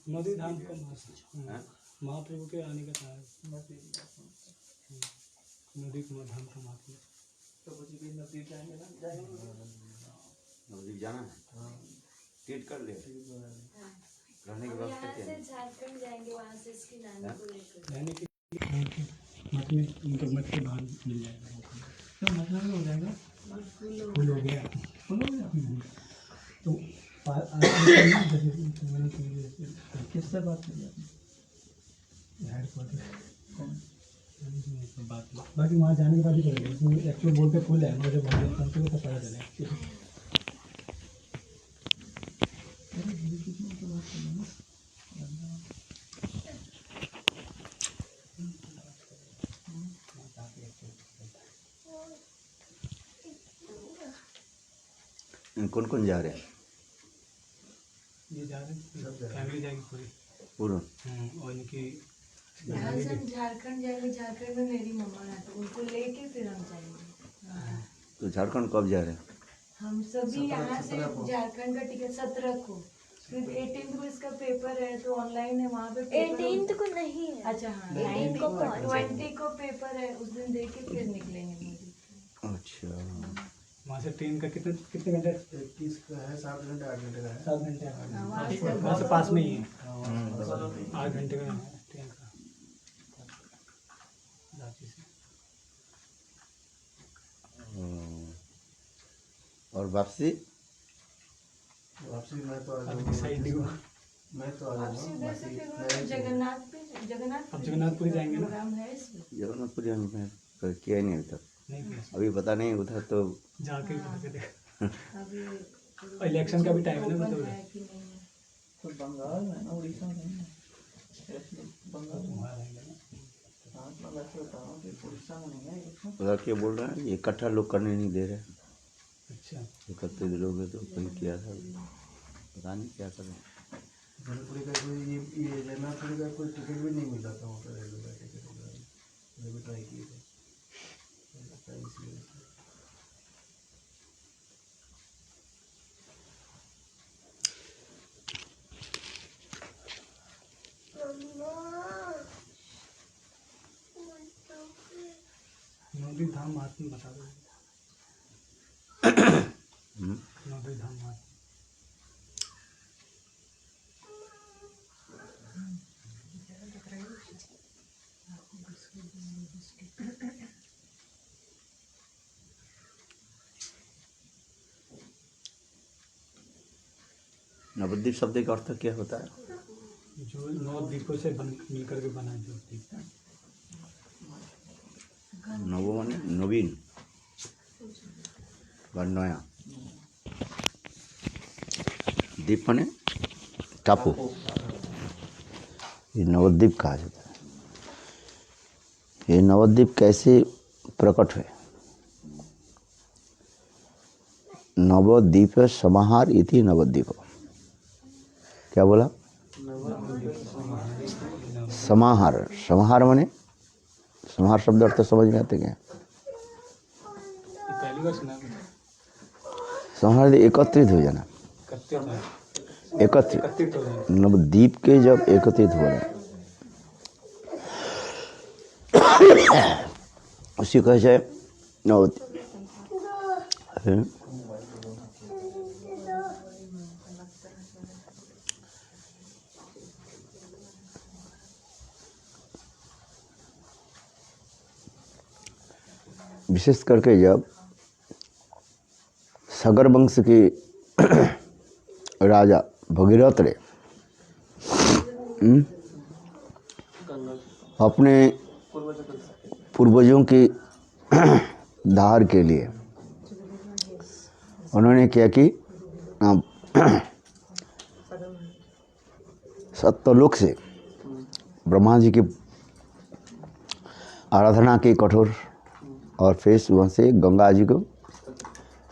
नदी धाम का महाप्रभु के आने का था। नदी धाम का महाप्रभु नवदीप जाना है। टिकट कर ले। रहने की व्यवस्था क्या है? झारखंड जाएंगे, वहाँ से इसकी नानी को लेकर रहने की मत में उनका मत के बाहर मिल जाएगा। तो मतलब हो जाएगा, फुल हो गया तो किससे बात कर बात बाकी वहाँ जाने के बाद ही करेंगे। एक्चुअल बोलते फुल है, मुझे बहुत तो पता चले। कौन कौन जा रहे हैं? ये जा रहे हैं, फैमिली जाएगी पूरी पूरा। और इनकी यहाँ से हम झारखंड जाएंगे। झारखंड में मेरी मम्मा है, तो उनको लेके फिर हम जाएंगे। तो झारखंड कब जा रहे हैं? हम सभी यहाँ से झारखंड का टिकट 17 को, फिर 18 को इसका पेपर है, तो ऑनलाइन है वहाँ पे। 18 को नहीं है। अच्छा हाँ, 19 को 20 को पेपर है, उस दिन दे के फिर निकलेंगे मोदी। अच्छा, वहाँ से ट्रेन का कितने घंटे? 21 का है, 7 घंटे 8 घंटे का है। 7 घंटे वहाँ वहाँ से पास में ही है। 8 घंटे का ट्रेन का रांची से। और वापसी? वापसी मैं तो आ अभी जाऊँगा। साइड नहीं हुआ। मैं तो आ वापसी जाऊँगा। उधर से फिर जगन्नाथ अब जगन्नाथपुरी जाएंगे ना? प्रोग्राम है इसमें। जगन्नाथपुरी में किया ही नहीं अभी तक। नहीं किया, अभी पता नहीं उधर तो जाके पता चलेगा। अभी इलेक्शन का भी टाइम है ना, ओपन मतलब है कि नहीं है। तो बंगाल में ना, उड़ीसा में नहीं है। बंगाल में वहाँ रहेंगे ना। हाँ, मैं वैसे बता रहा हूँ कि उड़ीसा में नहीं है इसमें। उधर क्या बोल रहे हैं, इकट्ठा लोग करने नहीं दे रहे। अच्छा, 31 लोग हैं तो कहीं किया था, पता नहीं क्या कर रहे हैं। जगन्नाथपुरी का कोई ये जगन्नाथपुरी का कोई टिकट भी नहीं मिला था वहाँ पर। रेलवे का टिकट मैंने भी ट्राई किए थे, इसलिए नौदी धाम महात्मा बता दो। नौदी धाम महात्मा नवद्वीप शब्द का अर्थ क्या होता है? जो 9 द्वीपों से मिलकर के बना जो द्वीप। नवो माने नवीन व नया, द्वीप माने टापू। ये नवद्वीप कहा जाता है। ये नवद्वीप कैसे प्रकट हुए? नवद्वीप समाहार इति नवद्वीप। क्या बोला? समाहार। समाहार माने, समाहार शब्द अर्थ समझ में आते क्या? पहली बार सुना। समाहार एकत्रित हो जाना, एकत्रित। नवद्वीप के जब एकत्रित हो रहे उसी कहे जाए नवद्वीप। विशेष करके जब सगर वंश के राजा भगीरथ रे अपने पूर्वजों की धार के लिए उन्होंने क्या कि सत्यलोक से ब्रह्मा जी की आराधना की कठोर, और फिर वहाँ से गंगा जी को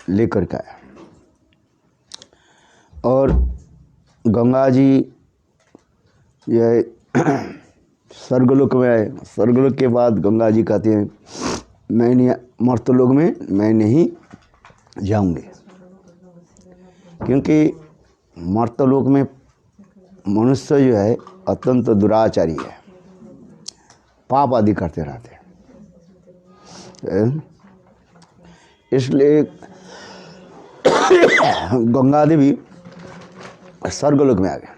लेकर के आया। और गंगा जी ये स्वर्गलोक में आए। स्वर्गलोक के बाद गंगा जी कहते हैं मैं नहीं, मर्तलोक में मैं नहीं जाऊंगे, क्योंकि मर्तलोक में मनुष्य जो है अत्यंत दुराचारी है, पाप आदि करते रहते हैं। इसलिए गंगा देवी स्वर्गलोक में आ गए।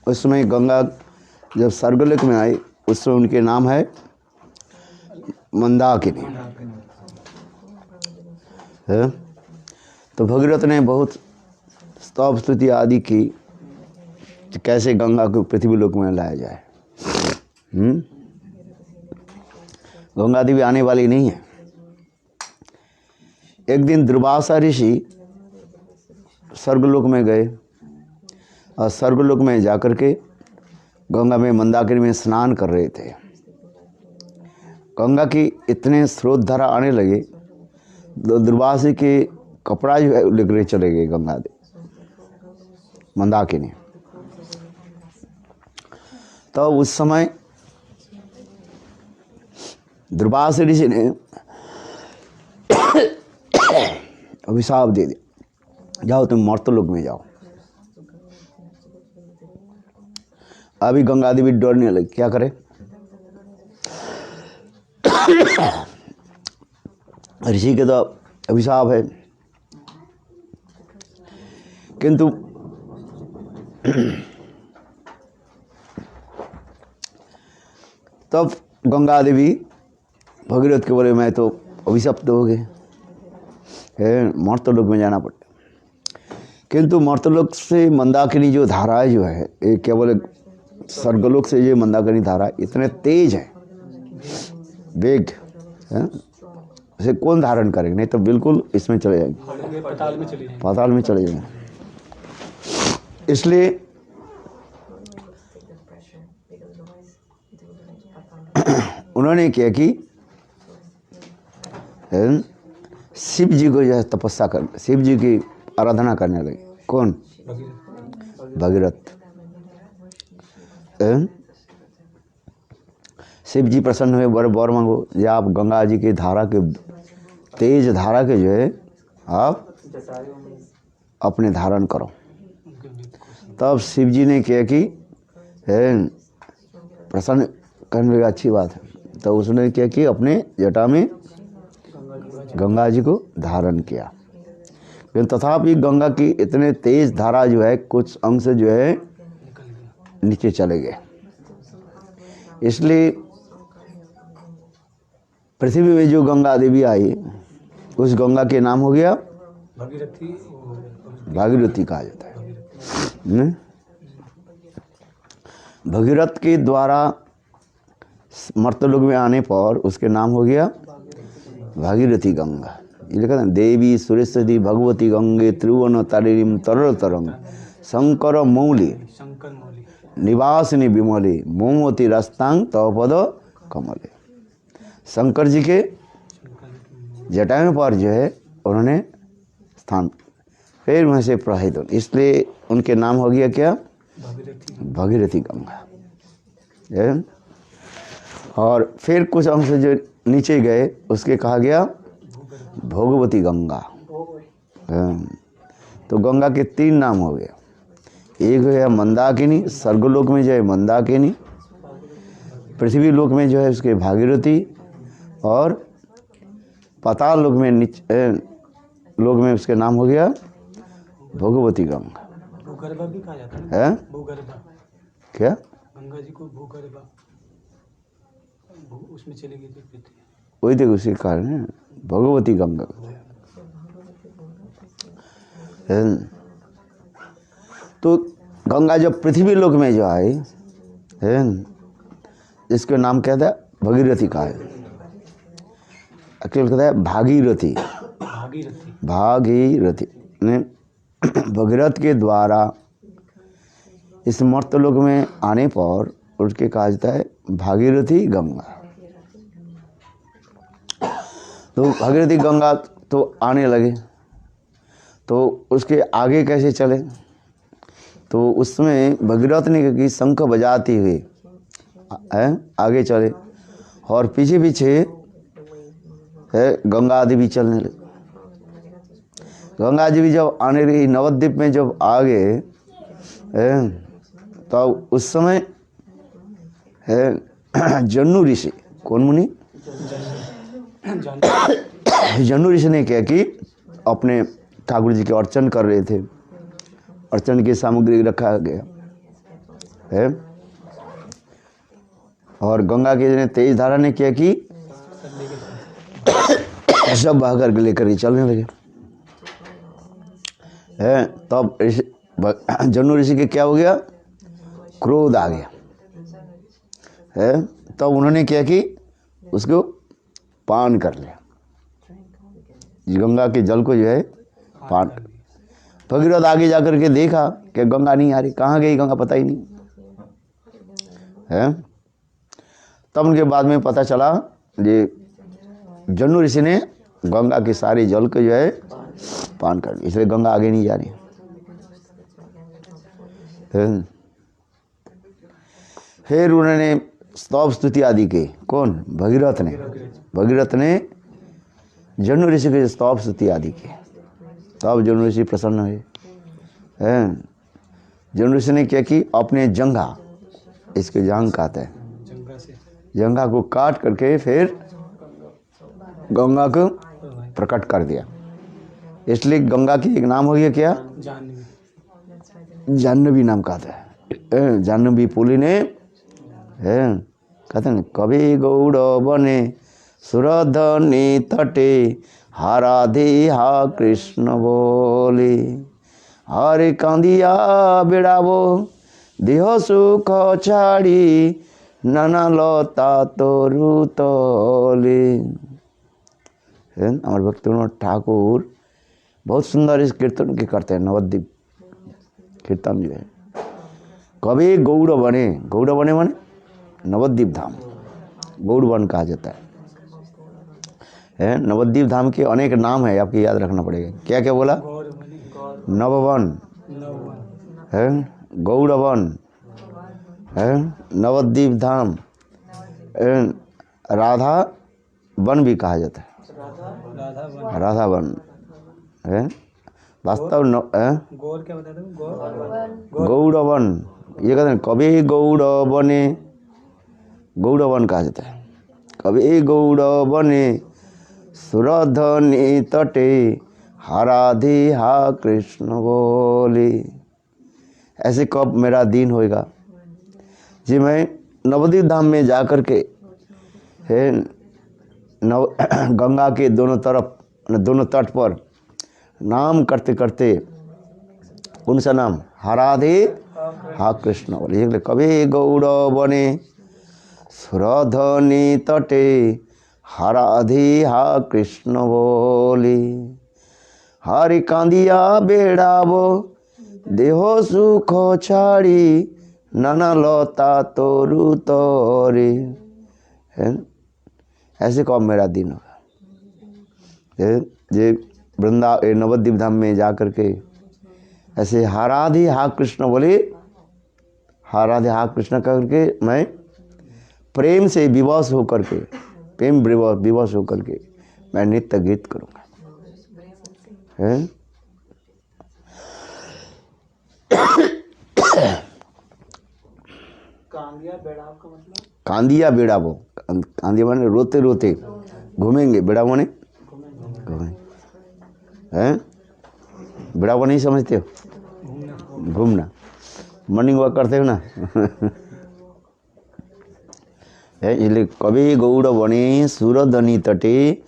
उस समय गंगा जब स्वर्गलोक में आई उस समय उनके नाम है मंदाकिनी है। तो भगीरथ ने बहुत स्तव स्तुति आदि की कि कैसे गंगा को पृथ्वी लोक में लाया जाए। गंगा देवी आने वाली नहीं है। एक दिन दुर्वासा ऋषि स्वर्गलोक में गए और स्वर्गलोक में जाकर के गंगा में मंदाकिनी में स्नान कर रहे थे। गंगा की इतने स्रोत धारा आने लगे, दुर्वासा के कपड़ा जो है लेकर चले गए गंगा मंदाकिनी। तो उस समय दुर्वासा ऋषि ने अभिशाप दे दिया, जाओ तुम मर्तलोक में जाओ। अभी गंगा देवी डरने लगी, क्या करे। ऋषि के तो अभिशाप है, किंतु तब गंगा देवी भगीरथ के बोले मैं तो अभिशप्त हो गए, मर्तलोक में जाना पड़ता। किंतु मर्तलोक से मंदाकिनी जो धारा जो है, ये क्या बोले, स्वर्गलोक से जो मंदाकिनी धारा इतने तेज है, वेग है, इसे कौन धारण करेगा, नहीं तो बिल्कुल इसमें चले जाएंगे, पाताल में चले जाएंगे। इसलिए उन्होंने क्या कि शिव जी को जो है तपस्या कर, शिव जी की आराधना करने लगे। कौन? भगीरथ। शिव जी प्रसन्न हुए, वर मांगो जे आप गंगा जी की धारा के, तेज धारा के जो है आप अपने धारण करो। तब शिव जी ने किया कि प्रसन्न करने लगा, अच्छी बात है। तो उसने क्या कि अपने जटा में गंगा जी को धारण किया। लेकिन तथापि गंगा की इतने तेज धारा जो है कुछ अंश जो है नीचे चले गए। इसलिए पृथ्वी में जो गंगा देवी आई उस गंगा के नाम हो गया भागीरथी कहा जाता है। भगीरथ के द्वारा मर्तलोक में आने पर उसके नाम हो गया भागीरथी गंगा। ये लिखा था, देवी सुरेश्वरी भगवती गंगे त्रिभुवन तारिणीं तरल तरंग शंकर मौली निवासिनी विमले मोमवती रस्तांग तव पद कमले। शंकर जी के जटाएं पर जो है उन्होंने स्थान, फिर वहाँ से प्रवाहित हो, इसलिए उनके नाम हो गया क्या? भागीरथी गंगा। और फिर कुछ अंश जो नीचे गए उसके कहा गया भोगवती गंगा। तो गंगा के 3 नाम हो गए। एक है मंदाकिनी, स्वर्गलोक में जो है मंदाकिनी, पृथ्वी लोक में जो है उसके भागीरथी, और पाताल लोक में लोक में उसके नाम हो गया भोगवती गंगा। भूगर्भा भी कहा जाता है। भूगर्भा क्या? गंगा जी को भूगर्भा, उसमें चली गई थी पृथ्वी। वही देखो उसी कारण है भगवती गंगा। तो गंगा जब पृथ्वी लोक में जो आई है, इसके नाम क्या था? भगीरथी का है। अकेले कहता है भागीरथी। भागीरथी ने भगीरथ के द्वारा इस मर्तलोक में आने पर उसके कहा जाता है भागीरथी गंगा। तो भागीरथी गंगा तो आने लगे, तो उसके आगे कैसे चले? तो उसमें भगीरथ ने कि शंख बजाती हुई आगे चले, और पीछे पीछे है गंगा देवी चलने लगी। गंगा जी भी जब आने लगी, नवद्वीप में जब आ गए तो उस समय है जन्नू ऋषि, कौन मुनि? जन्नू ऋषि ने क्या कि अपने ठाकुर जी के अर्चन कर रहे थे, अर्चन की सामग्री रखा गया है, और गंगा के ने तेज धारा ने क्या कि सब बहा करके लेकर के चलने लगे है। तब जन्नू ऋषि के क्या हो गया? क्रोध आ गया है। तब उन्होंने क्या कि उसको पान कर लिया, गंगा के जल को जो है पान। भगीरथ आगे जाकर के देखा कि गंगा नहीं आ रही, कहाँ गई गंगा पता ही नहीं है। तब उनके बाद में पता चला ये जन्नू ऋषि ने गंगा के सारे जल को जो है पान कर लिया, इसलिए गंगा आगे नहीं जा रही है। फिर उन्होंने स्तव स्तुति आदि के, कौन? भगीरथ ने जन्नू ऋषि के स्तव स्तुति आदि के। तब जन्नू ऋषि प्रसन्न हुए हैं। जन्नू ऋषि ने क्या कि अपने जंघा, इसके जांग कहते हैं, जंघा को काट करके फिर गंगा को प्रकट कर दिया। इसलिए गंगा की एक नाम हो गया क्या? जाह्नवी नाम कहता है। जाह्नवी पुली ने है कहते हैं कभी गौड़ बने सुरधनी तटे हाराधे हा कृष्ण बोले, हरे कांदिया बेड़ाबो देह सुख छाड़ी नाना लता तरु तले। हमारे भक्तों ठाकुर बहुत सुंदर इस कीर्तन के करते हैं, नवद्वीप कीर्तन जो है। कभी गौड़ बने माने नवद्वीप धाम, गौड़ वन कहा जाता है। नवद्वीप धाम के अनेक नाम है, आपको याद रखना पड़ेगा। क्या क्या बोला? नववन है, गौड़ वन है, नवद्वीप धाम, राधा वन भी कहा जाता है, राधा वन है। वास्तव गौर क्या बताते हो? गौड़ वन, ये कहते हैं कभी गौड़ बने, गौड़ वन कहा जाता है। कभी गौड़ बने सुरधनी तटे हाराधे हा कृष्ण बोले। ऐसे कब मेरा दिन होएगा जी मैं नवद्वीप धाम में जा कर के है गंगा के दोनों तरफ, दोनों तट पर नाम करते करते, कौन सा नाम? हाराधे हा कृष्ण बोले। कभी गौड़ बने सुरधनी तटे हाराधे हा कृष्ण बोले, हरि कांदिया बेड़ाबो देह सुख छाड़ी नाना लता तोरु तोरे। है ऐसे कब मेरा दिन होगा? ये वृंदा नवद्वीप धाम में जा कर के ऐसे हाराधे हा कृष्ण बोले, हाराधे हा कृष्ण करके मैं प्रेम से विवश होकर के, प्रेम विवश होकर के मैं नित्य गीत करूँगा। है कांदिया बेड़ाव का मतलब? कांदिया बेड़ाबो, कांदिया माने रोते रोते घूमेंगे, बेड़ाबो ने घूमेंगे हैं। बेड़ाबो नहीं समझते हो? घूमना, मॉर्निंग वॉक करते हो ना है। इसलिए कभी गौड़ बने सुरधनी तटे,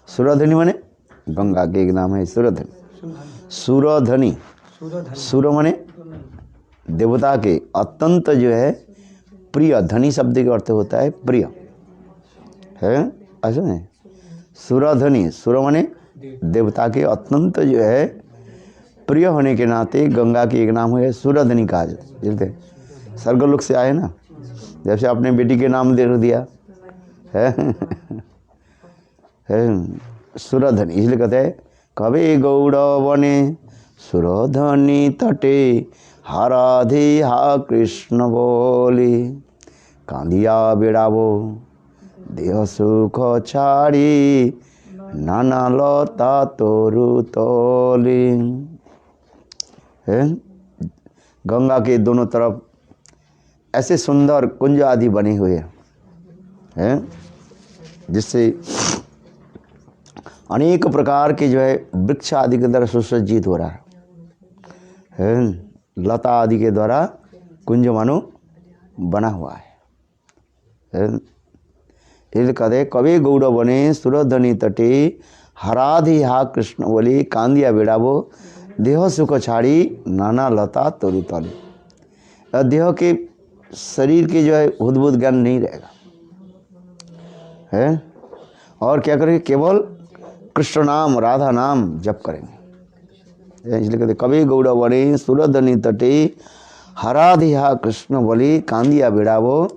सुरधनी माने गंगा के एक नाम है सुरधनी। सुरधनी, सुर माने देवता के अत्यंत जो है प्रिय, धनी शब्द के अर्थ होता है प्रिय है, ऐसा है। सुरधनी, सुर माने देवता के अत्यंत जो है प्रिय होने के नाते गंगा की एक नाम है सुरधनी कहा जाता है। स्वर्गलोक से आए ना, जैसे अपने बेटी के नाम दे दिया है सुरधनी। इसलिए कहते हैं कभी गौड़ बने सुरधनी तटे हाराधे हा कृष्ण बोले, कांदिया बेड़ाबो देह सुख छाड़ी नाना लता तोरु तोले। है गंगा के दोनों तरफ ऐसे सुंदर कुंज आदि बने हुए हैं, जिससे अनेक प्रकार के जो है वृक्ष आदि के द्वारा सुसज्जित हो रहा है, लता आदि के द्वारा कुंज मानो बना हुआ है। इस कदे कवि गौड़ बने सुरधनी तटे हराधि हा कृष्ण बोली कांदिया बेड़ाबो देह सुख छाड़ी नाना लता तरुतल। देह के शरीर के जो है उद्भुत ज्ञान नहीं रहेगा, है, और क्या करेंगे, केवल कृष्ण नाम राधा नाम जप करेंगे। इसलिए कहते कवि गौड़ बने सुरधनी तटे हराधिहा कृष्ण बोली कांदिया बेड़ावो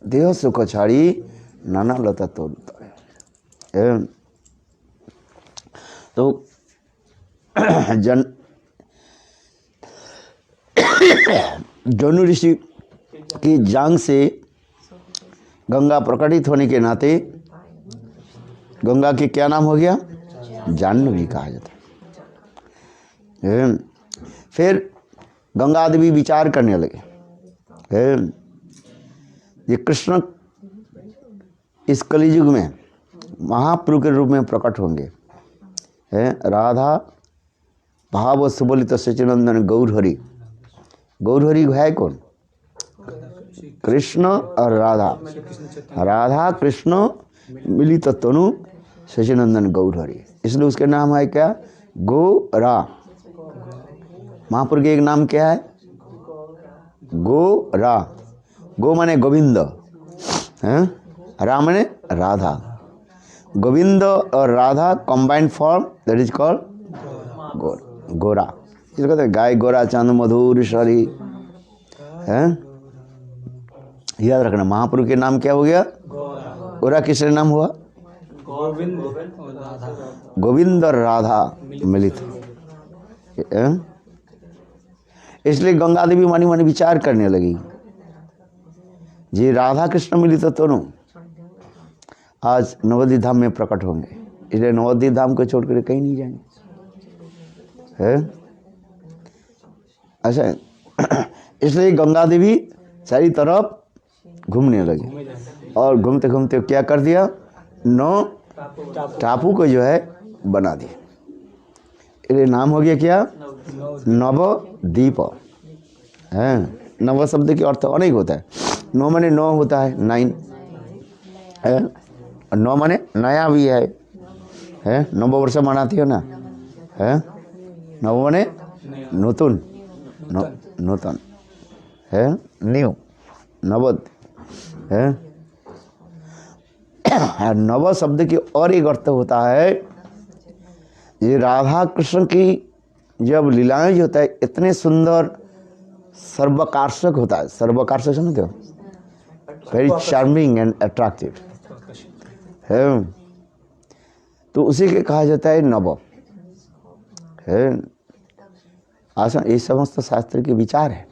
देह सुख छाड़ी नाना लता तरुतल। तो जनु ऋषि की जांग से गंगा प्रकटित होने के नाते गंगा के क्या नाम हो गया, जाह्नवी कहा जाता है। फिर गंगा देवी विचार करने लगे, ये कृष्ण इस कलियुग में महाप्रभु के रूप में प्रकट होंगे, राधा भाव सुबलित सचिनंदन गौरहरि। गौरहरि है कौन, कृष्ण और राधा, राधा कृष्ण मिलित तनु सचिनंदन गौरहरि, इसलिए उसके नाम है क्या, गोरा। महापुरुष के एक नाम क्या है, गोरा। गो माने गोविंद, रा माने राधा। गोविंद और Radha combined form, that is called गोरा। इसको कहते हैं गाय गोरा चांद मधुर शरी, याद रखना। महापुरुष के नाम क्या हो गया, गोरा किसका नाम हुआ, गोविंद और राधा मिलित। इसलिए गंगा देवी मानी मानी विचार करने लगी, जी राधा कृष्ण मिलित दोनों आज नवद्वीप धाम में प्रकट होंगे, इसलिए नवद्वीप धाम को छोड़कर कहीं नहीं जाएंगे, है अच्छा। इसलिए गंगा देवी सारी तरफ घूमने लगी और घूमते घूमते क्या कर दिया, 9 टापू को जो है बना दिया। इसलिए नाम हो गया क्या, नवद्वीप। है, नव शब्द के अर्थ अनेक होता है। 9 माने 9 होता है, 9 है, और 9 माने नया भी है, नव वर्ष मनाती हो ना, है, नव माने नूतन, नूतन है, न्यू, नवद है। नव शब्द की और एक अर्थ होता है, ये राधा कृष्ण की जब लीलाएं जो होता है इतने सुंदर सर्वकार्षक होता है। सर्वकार्षक समझते हो, वेरी चार्मिंग एंड अट्रैक्टिव है, तो उसी के कहा जाता है नव है। आसन ये समस्त शास्त्र के विचार है,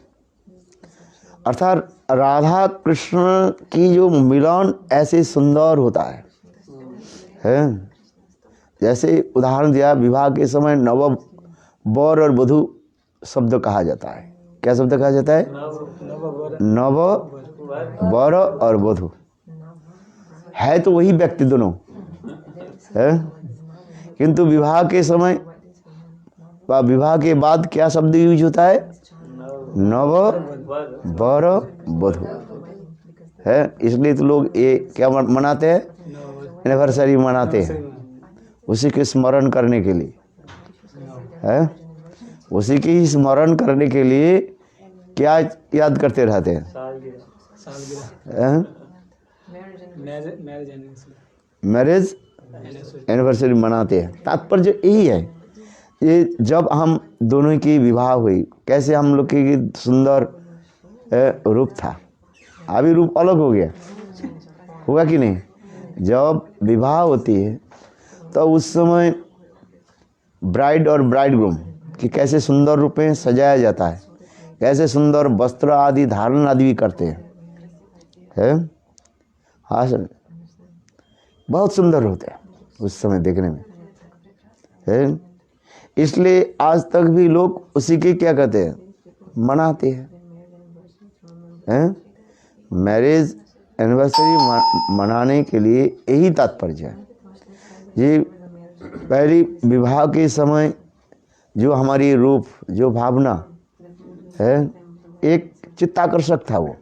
अर्थात राधा कृष्ण की जो मिलन ऐसे सुंदर होता है। जैसे उदाहरण दिया, विवाह के समय नव वर और वधू शब्द कहा जाता है। क्या शब्द कहा जाता है, नव वर और वधू, है तो वही व्यक्ति दोनों है, किंतु विवाह के समय व विवाह के बाद क्या शब्द यूज होता है, नव वर वधू है। इसलिए तो लोग ये क्या मनाते हैं, एनिवर्सरी मनाते हैं, उसी के स्मरण करने के लिए है, उसी की स्मरण करने के लिए क्या याद करते रहते हैं, मैरिज एनिवर्सरी मनाते हैं। तात्पर्य यही है, ये जब हम दोनों की विवाह हुई, कैसे हम लोग की सुंदर रूप था, अभी रूप अलग हो गया, हुआ कि नहीं। जब विवाह होती है तो उस समय ब्राइड और ब्राइडग्रूम कि कैसे सुंदर रूप में सजाया जाता है, कैसे सुंदर वस्त्र आदि धारण आदि भी करते हैं, हाँ सर, बहुत सुंदर होते हैं उस समय देखने में है। इसलिए आज तक भी लोग उसी के क्या कहते हैं, मनाते हैं। मैरिज एनिवर्सरी मनाने के लिए यही तात्पर्य है। ये पहली विवाह के समय जो हमारी रूप, जो भावना है, एक चित्ताकर्षक था, वो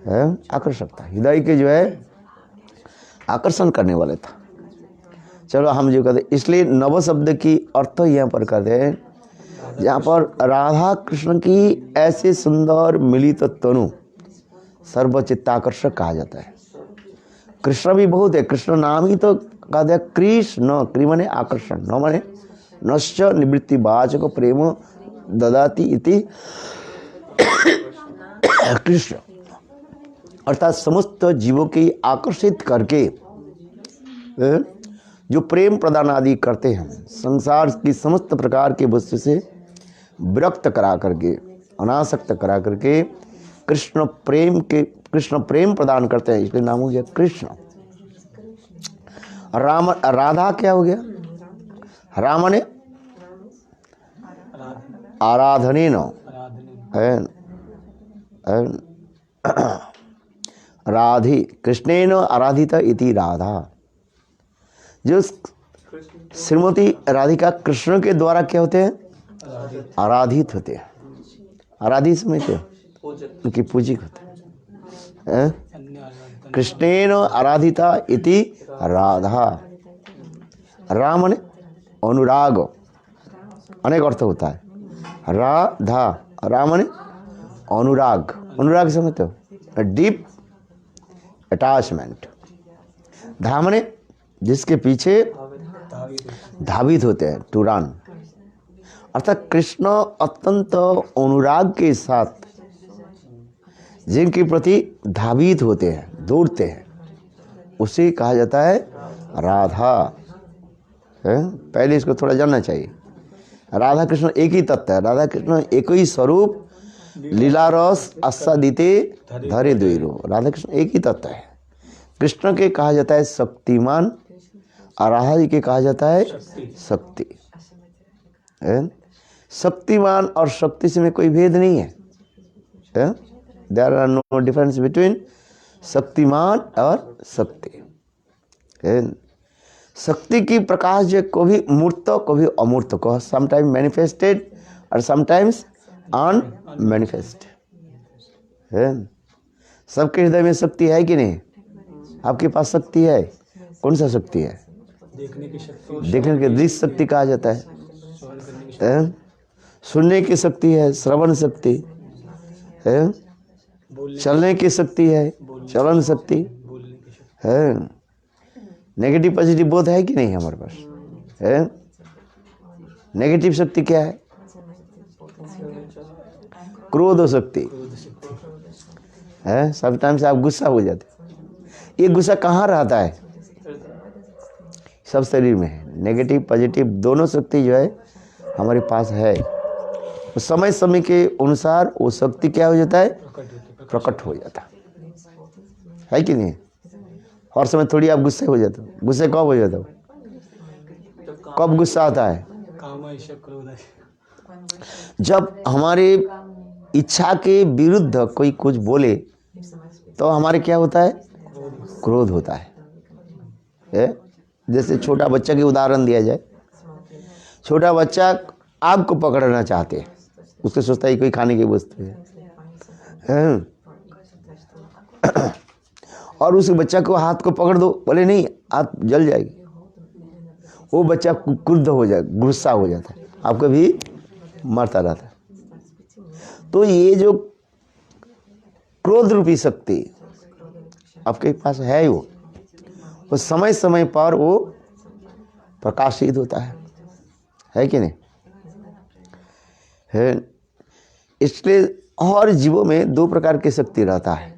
है आकर्षक था, हृदय के जो है आकर्षण करने वाले था। चलो हम जो कहते, इसलिए नव शब्द की अर्थ यहाँ पर कहते हैं, जहाँ पर राधा कृष्ण की ऐसे सुंदर मिलित तनु सर्वचित्ताकर्षक कहा जाता है। कृष्ण भी बहुत है, कृष्ण नाम ही तो कहते हैं कृष्ण, क्री माने आकर्षण, न माने नश्च निवृत्ति वाचक प्रेम ददाति इति कृष्ण, अर्थात समस्त जीवों की आकर्षित करके जो प्रेम प्रदान आदि करते हैं, संसार की समस्त प्रकार के वस्तु से विरक्त करा करके, अनासक्त करा करके कृष्ण प्रेम प्रदान करते हैं, इसलिए नाम हो गया कृष्ण। राम, राधा क्या हो गया? राम ने आराधने न राधे, कृष्णेन आराधिता इति राधा। जो श्रीमती राधिका कृष्ण के द्वारा क्या होते हैं? आराधित होते हैं। आराधित समझते हैं, उनकी पूजिक होते हैं। कृष्णेन आराधिता इति राधा। राम ने अनुराग, अनेक अर्थ होता है। राधा, राम ने अनुराग, अनुराग समझते हो, डीप अटैचमेंट। धाम ने जिसके पीछे धावित होते हैं, टू रन। अर्थात कृष्ण अत्यंत अनुराग के साथ जिनके प्रति धावित होते हैं, दौड़ते हैं, उसे कहा जाता है राधा। पहले इसको थोड़ा जानना चाहिए। राधा कृष्ण एक ही तत्व है, राधा कृष्ण एक ही स्वरूप, लीला रस आस्वादिते धरे द्वैरो। राधा कृष्ण एक ही तत्व है। कृष्ण के कहा जाता है शक्तिमान और राधा जी के कहा जाता है शक्ति। शक्तिमान और शक्ति से में कोई भेद नहीं है। There are no difference between Shaktimaan और शक्ति। शक्ति की प्रकाश जो कभी मूर्त कभी अमूर्त को, समटाइम्स मैनिफेस्टेड और समटाइम्स अनमैनिफेस्ट। सबके हृदय में शक्ति है कि नहीं? आपके पास शक्ति है, कौन सा शक्ति है? देखने की शक्ति, देखने की दृश्य शक्ति कहा जाता है। सुनने की शक्ति है, श्रवण शक्ति है। चलने की शक्ति है, चलन शक्ति है। नेगेटिव पॉजिटिव बोध है कि नहीं हमारे पास? है। नेगेटिव शक्ति क्या है? क्रोध शक्ति है। समटाइम्स आप गुस्सा हो जाते। ये गुस्सा कहाँ रहता है? सब शरीर में है। नेगेटिव पॉजिटिव दोनों शक्ति जो है हमारे पास है। तो समय समय के अनुसार वो शक्ति क्या हो जाता है? प्रकट हो जाता है कि नहीं? हर समय थोड़ी आप गुस्से हो जाते हो। गुस्से कब हो जाते हो? कब गुस्सा आता है? जब हमारे इच्छा के विरुद्ध कोई कुछ बोले तो हमारे क्या होता है? क्रोध होता है। जैसे छोटा बच्चा की उदाहरण दिया जाए। छोटा बच्चा आग को पकड़ना चाहते हैं, उसके सोचता है कोई खाने की वस्तु है। और उस बच्चा को हाथ को पकड़ दो, बोले नहीं हाथ जल जाएगी। वो बच्चा क्रुद्ध हो जाए, गुस्सा हो जाता है, आपको भी मरता रहता है। तो ये जो क्रोध रूपी शक्ति आपके पास है, वो समय समय पर वो प्रकाशित होता है कि नहीं? है। इसलिए हर जीवों में दो प्रकार की शक्ति रहता है,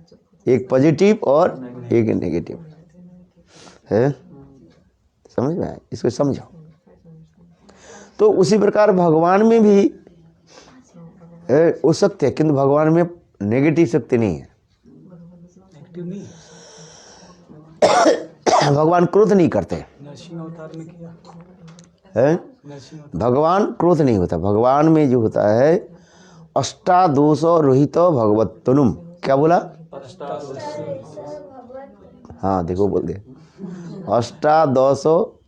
एक पॉजिटिव और एक नेगेटिव है। समझ में आया? इसको समझो। तो उसी प्रकार भगवान में भी वो शक्ति है, किंतु भगवान में नेगेटिव शक्ति नहीं है। भगवान क्रोध नहीं करते है। भगवान क्रोध नहीं होता। भगवान में जो होता है अष्टादोष रोहित भगवत्तनुम, क्या बोला? भगवत हाँ देखो बोल गए।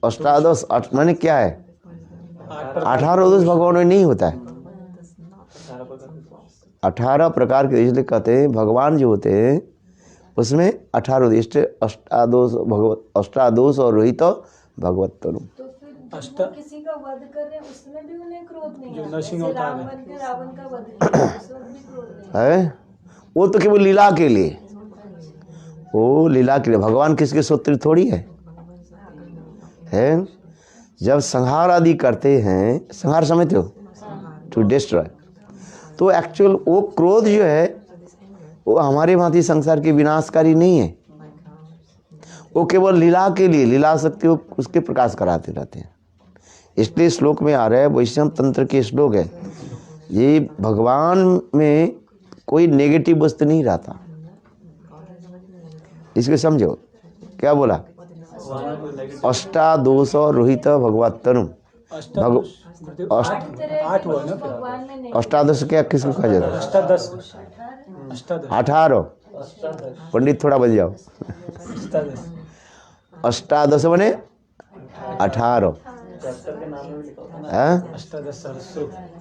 अष्टादश माने क्या है? 18 दोष भगवान में नहीं होता है। 18 प्रकार के, इसलिए कहते हैं भगवान जो होते हैं उसमें 18 उद्दिष्ट, अष्टादोष और रोहित भगवत तनु। तो फिर जब वो किसी का वध कर रहे हैं उसमें भी उन्हें क्रोध नहीं आता। जैसे राम बन के रावण का वध किया, उसमें भी क्रोध नहीं है वो तो केवल लीला के लिए, वो लीला के लिए। भगवान किसके शत्रु थोड़ी है। जब संहार आदि करते हैं, संहार समझते हो, टू डिस्ट्रॉय, तो एक्चुअल वो क्रोध जो है वो हमारे भांति संसार के विनाशकारी नहीं है। वो केवल लीला के लिए, लीला शक्ति उसके प्रकाश कराते रहते हैं। इसलिए श्लोक में आ रहा है, वैष्णव तंत्र के श्लोक है, ये भगवान में कोई नेगेटिव वस्तु नहीं रहता। इसको समझो क्या बोला? अष्टादोष रोहित भगवत तनु। अष्टादश क्या किसको कहा जाता है? 18। पंडित थोड़ा बज जाओ। अष्टादश बने 18।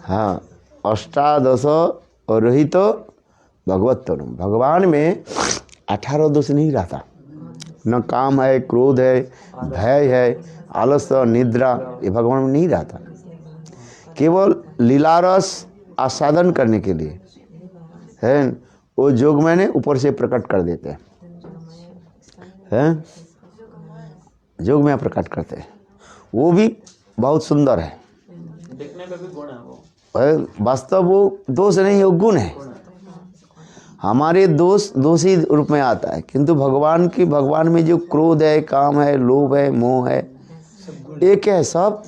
हाँ, अष्टादश और रोहित भगवत तनु। भगवान में 18 दोष नहीं रहता। न काम है, क्रोध है, भय है, आलस्य, निद्रा, ये भगवान में नहीं रहता। केवल लीलारस आस्वादन करने के लिए है, वो जोग मैंने ऊपर से प्रकट कर देते हैं, जोग में प्रकट करते हैं। वो भी बहुत सुंदर है, देखने में भी गुण है वो। वास्तव वो दोष नहीं है, वो गुण है। हमारे दोषी रूप में आता है, किंतु भगवान में जो क्रोध है, काम है, लोभ है, मोह है, एक है, सब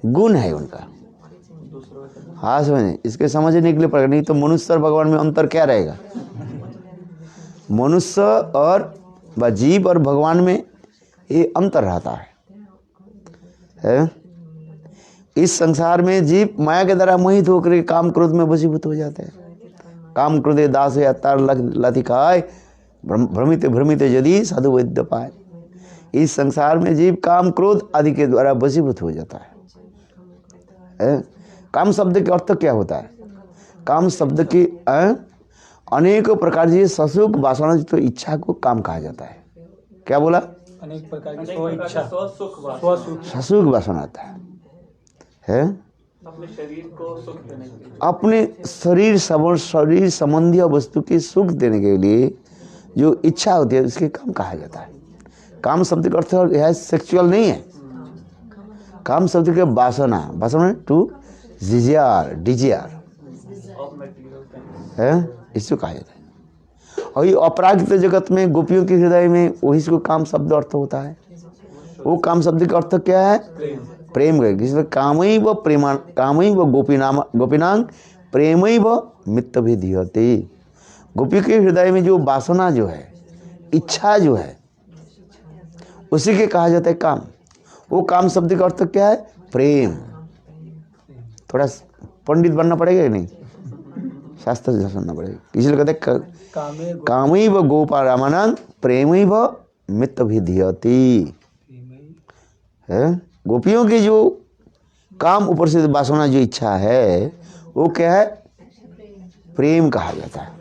गुण है उनका। हाँ समझे, इसके समझने के लिए पड़ेगा, नहीं तो मनुष्य और भगवान में अंतर क्या रहेगा? मनुष्य और जीव और भगवान में ये अंतर रहता है। इस संसार में जीव माया के द्वारा मोहित होकर काम क्रोध में वशीभूत हो जाते हैं। काम क्रोधे दास है अतार लतिकाय, भ्रमित भ्रमित यदि साधु वैद्य पाए। इस संसार में जीव काम क्रोध आदि के द्वारा वशीभूत हो जाता है। काम शब्द के अर्थ क्या होता है? काम शब्द की अनेक प्रकार की ससुख वासना तो इच्छा को काम कहा जाता है। क्या बोला? अनेक प्रकार की स्व इच्छा, ससुख वासना आता है? अपने शरीर को सुख देने के लिए, अपने शरीर संबंधी वस्तु की सुख देने के लिए जो इच्छा होती है उसके काम कहा जाता है। काम शब्द का अर्थ है सेक्सुअल नहीं है। काम शब्द के वासना टू डिजायर है, इसको कहा जाता है। और ये अपरागित जगत में गोपियों के हृदय में वही इसको काम शब्द अर्थ होता है। वो काम शब्द का अर्थ क्या है? प्रेम है। जिसमें कामई व गोपीनांग प्रेमई व मित्त भी धियते। गोपी के हृदय में जो वासना जो है, इच्छा जो है, उसी के कहा जाता है काम। वो काम शब्द का अर्थ क्या है? प्रेम। थोड़ा पंडित बनना पड़ेगा कि नहीं? शास्त्र से सुनना पड़ेगा। इसलिए कहते कामई व गोपारामानंद प्रेमई व मित्त भी धियते है। गोपियों की जो काम ऊपर से वासना जो इच्छा है वो क्या है? प्रेम कहा जाता है।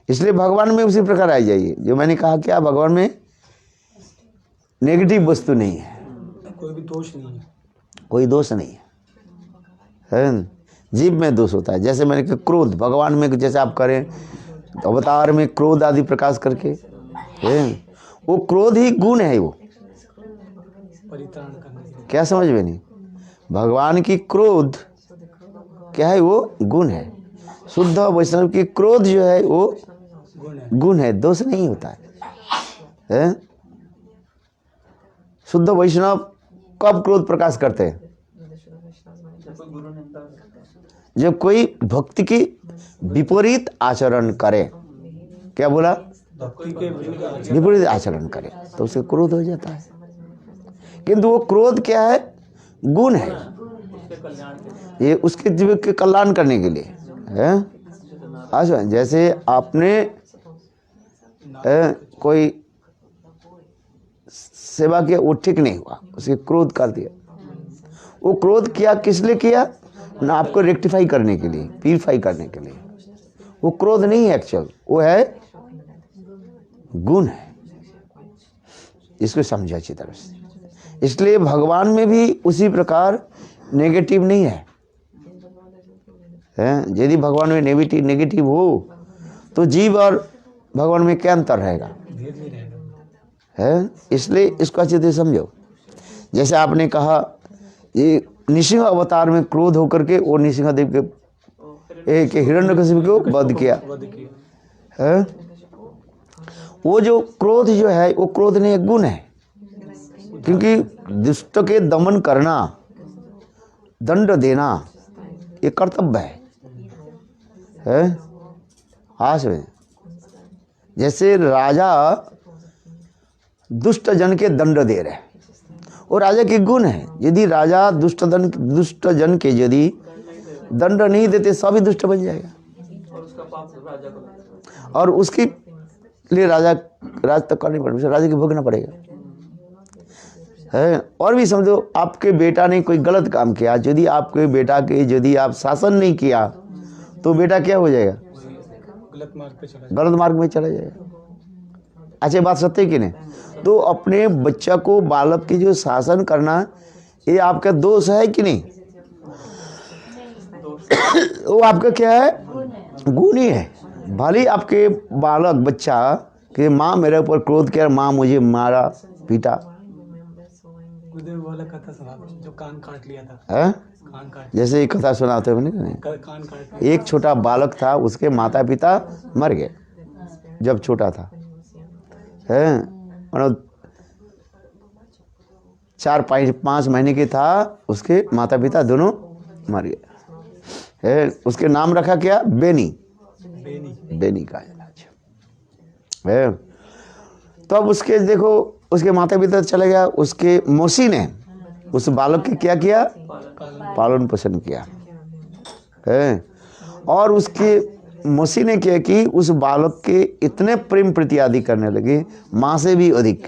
इसलिए भगवान में उसी प्रकार आ जाइए जो मैंने कहा, क्या भगवान में नेगेटिव वस्तु नहीं है, कोई भी दोष नहीं है, कोई दोष नहीं है। जीव में दोष होता है। जैसे मैंने कहा क्रोध, भगवान में जैसे आप करें अवतार में क्रोध आदि प्रकाश करके है, वो क्रोध ही गुण है। वो परित्राण करने क्या समझ में नहीं? भगवान की क्रोध क्या है? वो गुण है। शुद्ध वैष्णव की क्रोध जो है वो गुण है, दोष नहीं होता है। शुद्ध वैष्णव कब क्रोध प्रकाश करते हैं? जब कोई भक्ति की विपरीत आचरण करे। क्या बोला? विपरीत आचरण करे तो उसे क्रोध हो जाता है। किंतु वो क्रोध क्या है? गुण है। ये उसके जीव के कल्याण करने के लिए है। अच्छा, जैसे आपने कोई सेवा किया, वो ठीक नहीं हुआ, उसे क्रोध कर दिया। वो क्रोध किया किस लिए किया? ना आपको रेक्टिफाई करने के लिए, प्यूरिफाई करने के लिए। वो क्रोध नहीं है एक्चुअल, वो है गुण है। इसको समझा अच्छी तरह से। इसलिए भगवान में भी उसी प्रकार नेगेटिव नहीं है, यदि भगवान में नेगेटिव हो तो जीव और भगवान में क्या अंतर रहेगा? है। इसलिए इसको अच्छे से समझो। जैसे आपने कहा ये नृसिंह अवतार में क्रोध होकर के वो नृसिंहदेव के हिरण्यकशिपु को वध किया है। वो जो क्रोध जो है वो क्रोध नहीं एक गुण है, क्योंकि दुष्ट के दमन करना, दंड देना ये कर्तव्य है। हाश में जैसे राजा दुष्ट जन के दंड दे रहे, वो राजा के गुण है। यदि राजा दुष्ट जन के यदि दंड नहीं देते सभी दुष्ट बन जाएगा, और उसका पाप राजा को, और उसके लिए राज तो करनी पड़ेगी, राजा की भोगना पड़ेगा है। और भी समझो, आपके बेटा ने कोई गलत काम किया, यदि आपके बेटा के यदि आप शासन नहीं किया तो बेटा क्या हो जाएगा? गलत मार्ग में चला जाएगा। अच्छी बात सत्य कि नहीं? तो अपने बच्चा को, बालक की जो शासन करना, ये आपका दोष है कि नहीं? वो आपका क्या है? गुण ही है। भले आपके बालक बच्चा कि माँ मेरे ऊपर क्रोध किया, माँ मुझे मारा पीटा, गुरुदेव वाला कथा सुना जो कान काट लिया था। है? कान काट, जैसे ये कथा सुनाते हो नहीं? कान काट, एक छोटा बालक था, उसके माता पिता मर गए जब छोटा था, है? मतलब 4-5 महीने की था, उसके माता पिता दोनों मर गए है। उसके नाम रखा क्या? बेनी का है। तो अब उसके देखो, उसके माता पिता चले गया, उसके मौसी ने उस बालक के क्या किया? पालन पोषण किया है। और उसके मौसी ने क्या कि उस बालक के इतने प्रेम प्रीति आदि करने लगे, माँ से भी अधिक।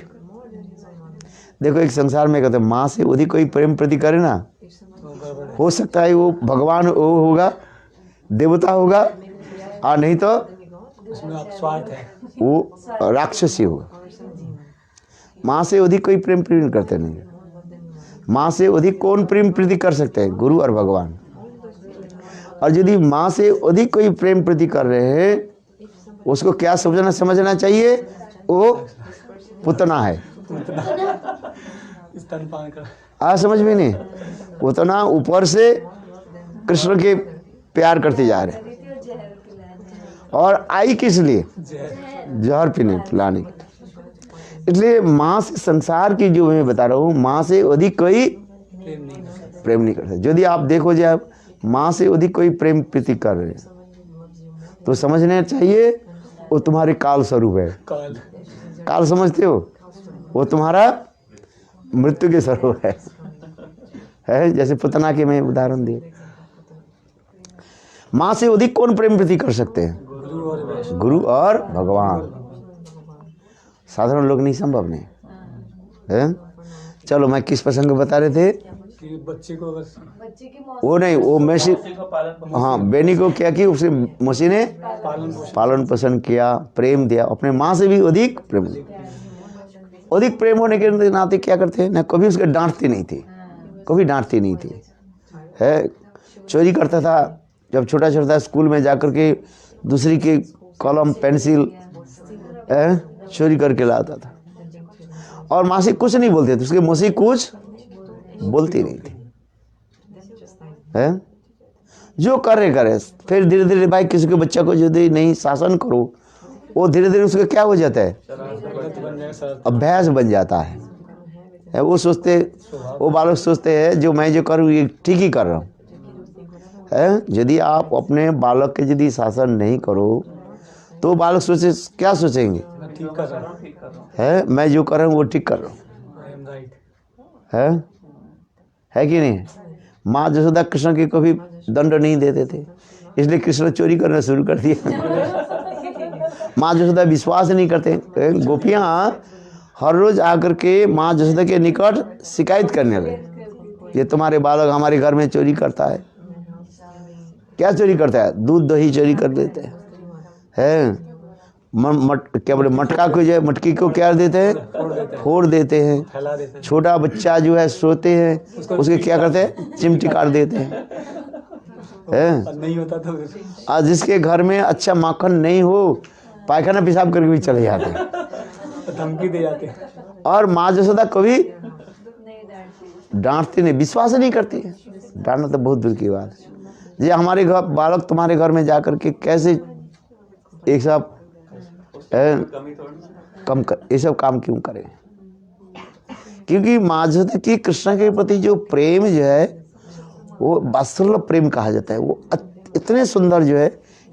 देखो एक संसार में कहते हैं माँ से अधिक कोई प्रेम प्रीति करे ना, हो सकता है वो भगवान वो होगा, देवता होगा, और नहीं तो उसमें आप स्वार्थ है, वो राक्षसी होगा। माँ से अधिक कोई प्रेम प्रीति करते नहीं। माँ से अधिक कौन प्रेम प्रीति कर सकते हैं? गुरु और भगवान। और यदि माँ से अधिक कोई प्रेम प्रीति कर रहे हैं, उसको क्या समझना चाहिए? वो पुतना है। स्तनपान कर, आज समझ में नहीं, उतना ऊपर से कृष्ण के प्यार करते जा रहे हैं। और आई किस लिए? जहर पीने पिलाने के। इसलिए माँ से, संसार की जो मैं बता रहा हूँ, माँ से अधिक कोई प्रेम नहीं करता। यदि आप देखो जब माँ से अधिक कोई प्रेम प्रीति कर रहे हैं तो समझना चाहिए वो तुम्हारे काल स्वरूप है। काल समझते हो? वो तुम्हारा मृत्यु के स्वरूप है। जैसे पुतना के मैं उदाहरण दिए। माँ से अधिक कौन प्रेम प्रीति कर सकते हैं? गुरु और भगवान। साधारण लोग नहीं, संभव नहीं है। चलो मैं किस प्रसंग बता रहे थे कि बच्चे को वो नहीं, वो मैसी, हाँ, बेनी को क्या की उसे मौसी ने पालन पोषण किया, प्रेम दिया, अपने माँ से भी अधिक प्रेम। अधिक प्रेम होने के नाते क्या करते हैं ना, कभी उसके डांटती नहीं थी, कभी डांटती नहीं थी है। चोरी करता था जब छोटा छोटा, स्कूल में जाकर के दूसरी के कलम पेंसिल चोरी करके लाता था, और माँ से कुछ नहीं बोलते थे, उसके मौसी कुछ बोलती नहीं थी है। जो करे। फिर धीरे धीरे भाई किसी के बच्चा को यदि नहीं शासन करो, वो धीरे धीरे उसका क्या हो जाता है? अभ्यास बन जाता है। वो सोचते, वो बालक सोचते हैं जो मैं जो करूँ ये ठीक ही कर रहा हूँ है। यदि आप अपने बालक के यदि शासन नहीं करो तो बालक सोचे, क्या सोचेंगे? ठीक कर रहा है, मैं जो कर रहा हूँ वो ठीक कर रहा हूँ है कि नहीं? माँ जसोदा कृष्ण की कभी दंड नहीं देते थे, इसलिए कृष्ण चोरी करना शुरू कर दिया। माँ यशोदा विश्वास नहीं करते। गोपियाँ हर रोज आकर के माँ यशोदा के निकट शिकायत करने लगे, ये तुम्हारे बालक हमारे घर में चोरी करता है। क्या चोरी करता है? दूध दही चोरी कर देते हैं। क्या बोले, मटका को जो है, मटकी को क्या देते हैं? फोड़ देते हैं। छोटा बच्चा जो है सोते हैं, उसके क्या करते हैं? चिमटी काट देते हैं। नहीं होता तो आज जिसके घर में अच्छा माखन नहीं हो, पायखाना पेशाब करके भी चले जाते हैं, धमकी दे जाते हैं। और माँ यशोदा कभी डांटती नहीं, विश्वास नहीं करती है। डांटना तो बहुत दूर की बात है। ये हमारे घर बालक तुम्हारे घर में जाकर के कैसे एक सब कम कर, ये सब काम क्यों करें? क्योंकि माँ यशोदा की कृष्ण के प्रति जो प्रेम जो है वो वात्सल्य प्रेम कहा जाता है। वो इतने सुंदर जो है,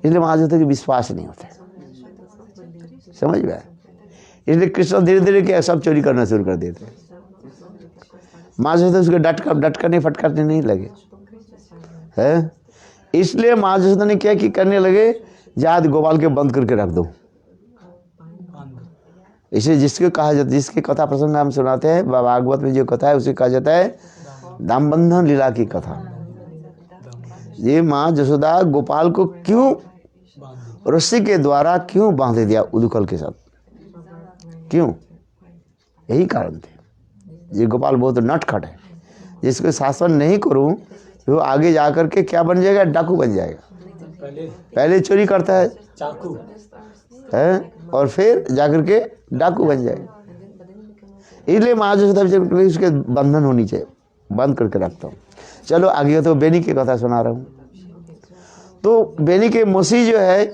इसलिए माँ यशोदा की विश्वास नहीं होता। समझ गए? इसलिए कृष्ण धीरे धीरे क्या सब चोरी करना शुरू कर देते हैं। माँ यशोदा उसको डटकने फटकारने नहीं लगे है। इसलिए माँ यशोदा ने क्या कि करने लगे, जाद गोपाल के बंद करके रख दो। इसे जिसके कहा जाता है, जिसकी कथा प्रसंग हम सुनाते हैं भागवत में जो कथा है उसे कहा जाता है दामबंधन लीला की कथा। ये माँ यशोदा गोपाल को क्यों रस्सी के द्वारा क्यों बांध दिया उदुकल के साथ? क्यों? यही कारण थे। ये गोपाल बहुत नटखट है, जिसको शासन नहीं करूं तो आगे जाकर के क्या बन जाएगा? डाकू बन जाएगा। पहले चोरी करता है चाकू है और फिर जाकर के डाकू बन जाएगा। इसलिए माँ यशोदा उसके बंधन होनी चाहिए, बंद करके रखता हूँ। चलो आगे तो बेनी की कथा सुना रहा हूँ। तो बेनी के मौसी जो है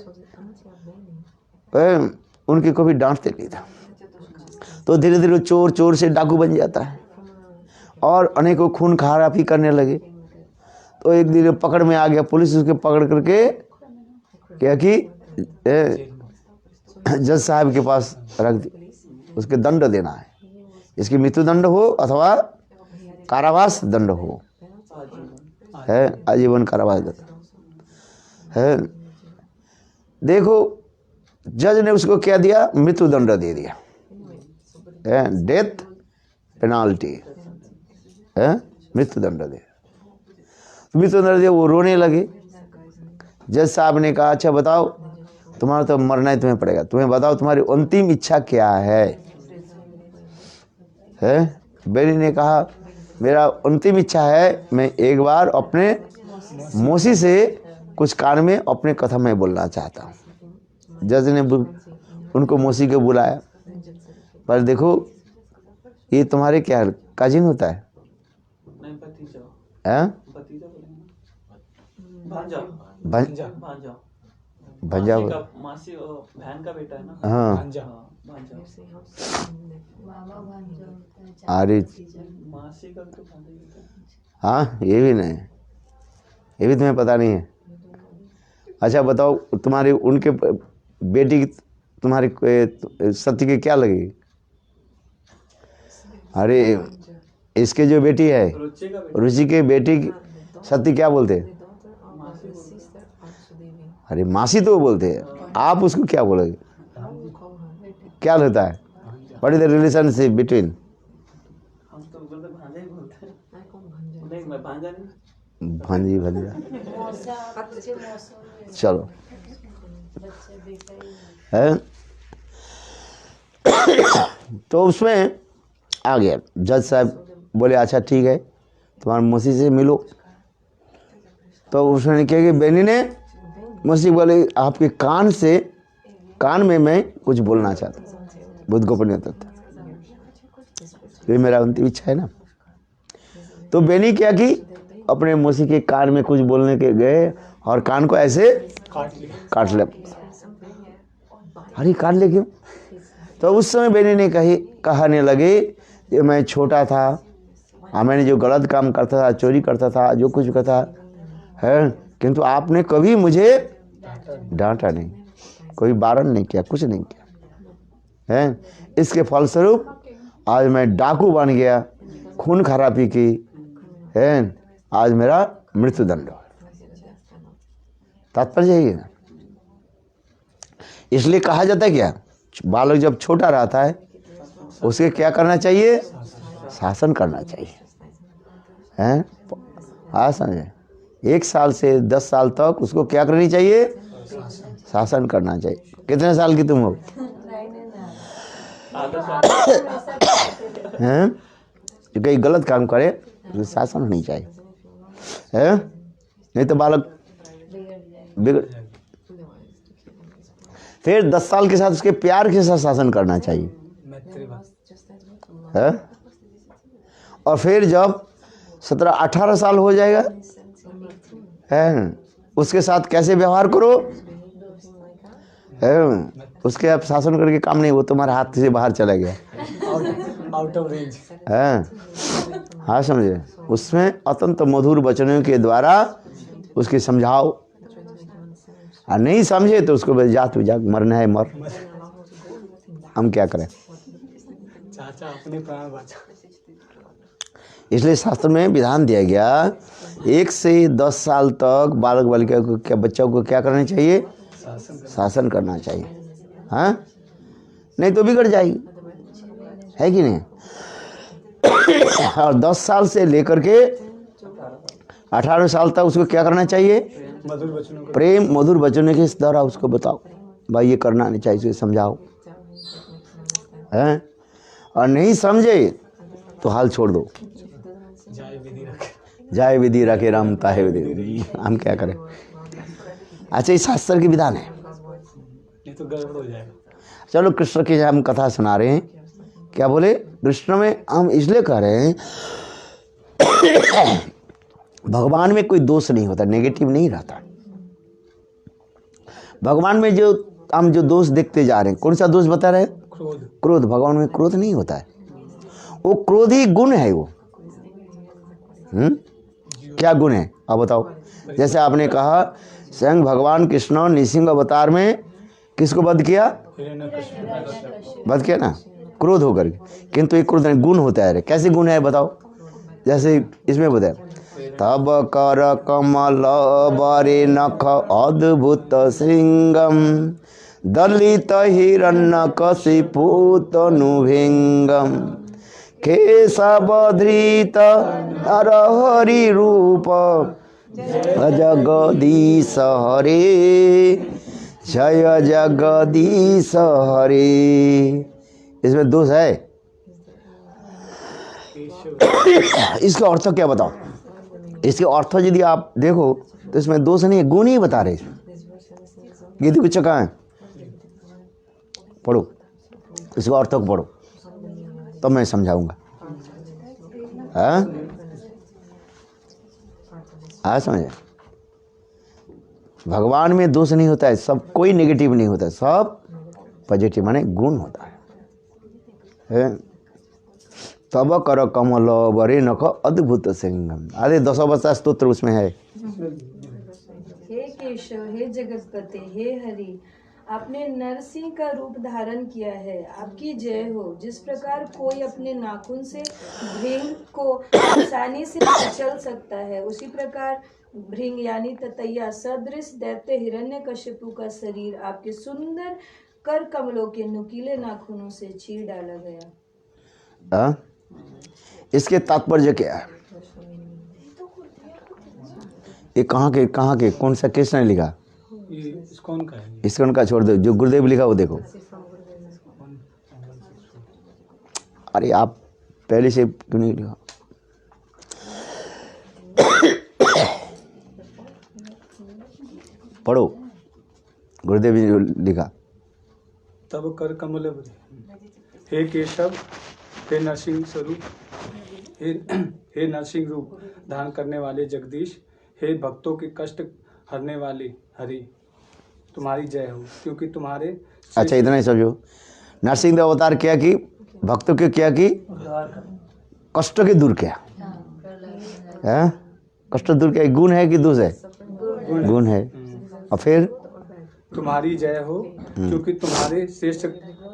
उनकी को भी डांटते नहीं था, तो धीरे धीरे चोर चोर से डाकू बन जाता है और अनेकों खून खराबी करने लगे। तो एक दिन पकड़ में आ गया, पुलिस उसके पकड़ करके क्या कि जज साहब के पास रख दी, उसके दंड देना है। इसकी मृत्यु दंड हो अथवा कारावास दंड हो, है आजीवन कारावास दंड है। देखो जज ने उसको क्या दिया? मृत्यु दंड दे दिया, डेथ पेनाल्टी है, मृत्यु दंड दे। मृत्यु दंड दिया, वो रोने लगे। जज साहब ने कहा अच्छा बताओ, तुम्हारा तो मरना ही तुम्हें पड़ेगा, तुम्हें बताओ तुम्हारी अंतिम इच्छा क्या है? बेनी ने कहा मेरा अंतिम इच्छा है मैं एक बार अपने मौसी से कुछ कान में अपने कथा में बोलना चाहता हूँ। जज ने उनको मौसी को बुलाया, पर देखो ये तुम्हारे क्या काजिन होता है? भंजा मासी बहन का बेटा है ना। हाँ अरे मासी का तो भांजा। हाँ ये भी नहीं, ये भी तुम्हें पता नहीं है। अच्छा बताओ तुम्हारी उनके बेटी तुम्हारी सत्य की क्या लगेगी? अरे इसके जो बेटी है रुचि के बेटी सत्य क्या बोलते हैं? अरे मासी तो बोलते हैं, आप उसको क्या बोलोगे? क्या लगता है? What is the relationship between? हम तो बोलते भांजा ही बोलते हैं। नहीं मैं भांजा नहीं, भांजी भंजा। चलो है तो उसमें आ गया। जज साहब बोले अच्छा ठीक है तुम्हारे मौसी से मिलो। तो उसने क्या कि बेनी ने मौसी बोले आपके कान में मैं कुछ बोलना चाहता हूँ, बहुत गोपनीयता था, ये मेरा अंतिम इच्छा है ना। तो बेनी क्या की अपने मौसी के कान में कुछ बोलने के गए और कान को ऐसे काट ले। अरे काट ले क्यों? तो उस समय बेनी ने कहने लगे कि मैं छोटा था, मैंने जो गलत काम करता था, चोरी करता था, जो कुछ करता है, किंतु आपने कभी मुझे डांटा नहीं, कोई बारण नहीं किया, कुछ नहीं किया है। इसके फलस्वरूप आज मैं डाकू बन गया, खून खराबी की है, आज मेरा मृत्यु दंड हो। तात्पर्य यही है। इसलिए कहा जाता है क्या, बालक जब छोटा रहता है उसे क्या करना चाहिए, शासन करना चाहिए, हैं? हाँ समझे। 1 साल से 10 साल तक उसको क्या करनी चाहिए, शासन करना चाहिए। कितने साल की तुम हो, हैं? जो कहीं गलत काम करे तो शासन होनी चाहिए, है? नहीं तो बालक बिगड़। फिर 10 साल के साथ उसके प्यार के साथ शासन करना चाहिए, है? और फिर जब 17-18 साल हो जाएगा, है, उसके साथ कैसे व्यवहार करो, है? उसके अब शासन करके काम नहीं, वो तुम्हारे हाथ से बाहर चला गया, आउट ऑफ रेंज है। हाँ समझे। उसमें अत्यंत मधुर वचनों के द्वारा उसकी समझाओ, और नहीं समझे तो उसको बस जा तू जा, मरना है मर, हम क्या करें। चाचा अपने प्राण बचा। इसलिए शास्त्र में विधान दिया गया 1 से 10 साल तक बालक बालिका को क्या, बच्चों को क्या करना चाहिए, शासन करना चाहिए, हाँ? नहीं तो बिगड़ जाएगी, है कि नहीं। और 10 साल से लेकर के 18 साल तक उसको क्या करना चाहिए, मधुर वचनों को प्रेम मधुर वचनों के द्वारा उसको बताओ, भाई ये करना नहीं चाहिए, समझाओ, हैं? और नहीं समझे तो हाल छोड़ दो, जाए विधि रखे राम ताहे विधि, हम क्या करें। अच्छा ये शास्त्र की विधान है, नहीं तो गड़बड़ हो जाएगा। चलो कृष्ण की हम कथा सुना रहे हैं, क्या बोले कृष्ण में हम इसलिए कह रहे हैं भगवान में कोई दोष नहीं होता, नेगेटिव नहीं रहता। भगवान में जो हम जो दोष देखते जा रहे हैं, कौन सा दोष बता रहे हैं, क्रोध। क्रोध। भगवान में क्रोध नहीं होता है, वो क्रोध ही गुण है वो। क्या गुण है आप बताओ। जैसे आपने कहा स्वयं भगवान कृष्ण नृसिंह अवतार में किसको वध किया, वध किया ना, क्रोध होकर के। किंतु एक क्रोध नहीं, गुण होता है। कैसे गुण है बताओ। जैसे इसमें बताया तब कर कमल बरे नख अद्भुत श्रृंगम दलित हिरण्य कशिपु तनुभृंगम केशवधृत नरहरि रूप जगदीश हरे जय जगदीश हरे। इसमें दोष है। इसका अर्थ क्या बताओ। इसके अर्थ यदि आप देखो तो इसमें दोष नहीं है, गुण ही बता रहे। गीता कुछ कहाँ है, पढ़ो इसका अर्थ को पढ़ो तो मैं समझाऊंगा। हाँ समझे। भगवान में दोष नहीं होता है, सब कोई नेगेटिव नहीं होता है, सब पॉजिटिव माने गुण होता है। तब कर कमल बरे नख अद्भुत सिंगम। अरे 10 अवस्था स्तोत्र उसमें है। हे केशव, हे जगतपते, हे हरि, आपने नरसिंह का रूप धारण किया है, आपकी जय हो। जिस प्रकार कोई अपने नाखून से भृंग को आसानी से चल सकता है, उसी प्रकार भृंग यानी ततैया सदृश दैत्य हिरण्यकशिपु का शरीर आपके सुंदर कर कमलों के नुकीले नाखूनों से चीर डाला गया। इसके तात्पर्य क्या है। ये कहाँ के कौन सा किसने लिखा, इस्कॉन का है। इस्कॉन का छोड़ दो, जो गुरुदेव लिखा वो देखो। अरे आप पहले से क्यों नहीं लिखा। पढ़ो गुरुदेव जी जो लिखा। तब कर कमल हे केशव, हे नरसिंह स्वरूप, हे नरसिंह रूप धारण करने वाले जगदीश, हे भक्तों के कष्ट हरने वाले हरि, तुम्हारी जय हो, क्योंकि तुम्हारे। अच्छा इतना ही समझो। नरसिंह देव अवतार क्या की, भक्तों के क्या की, कष्ट के दूर किया है। कष्ट दूर किया गुण है कि दोष है, गुण है। और फिर तुम्हारी जय हो, क्योंकि तुम्हारे श्रेष्ठ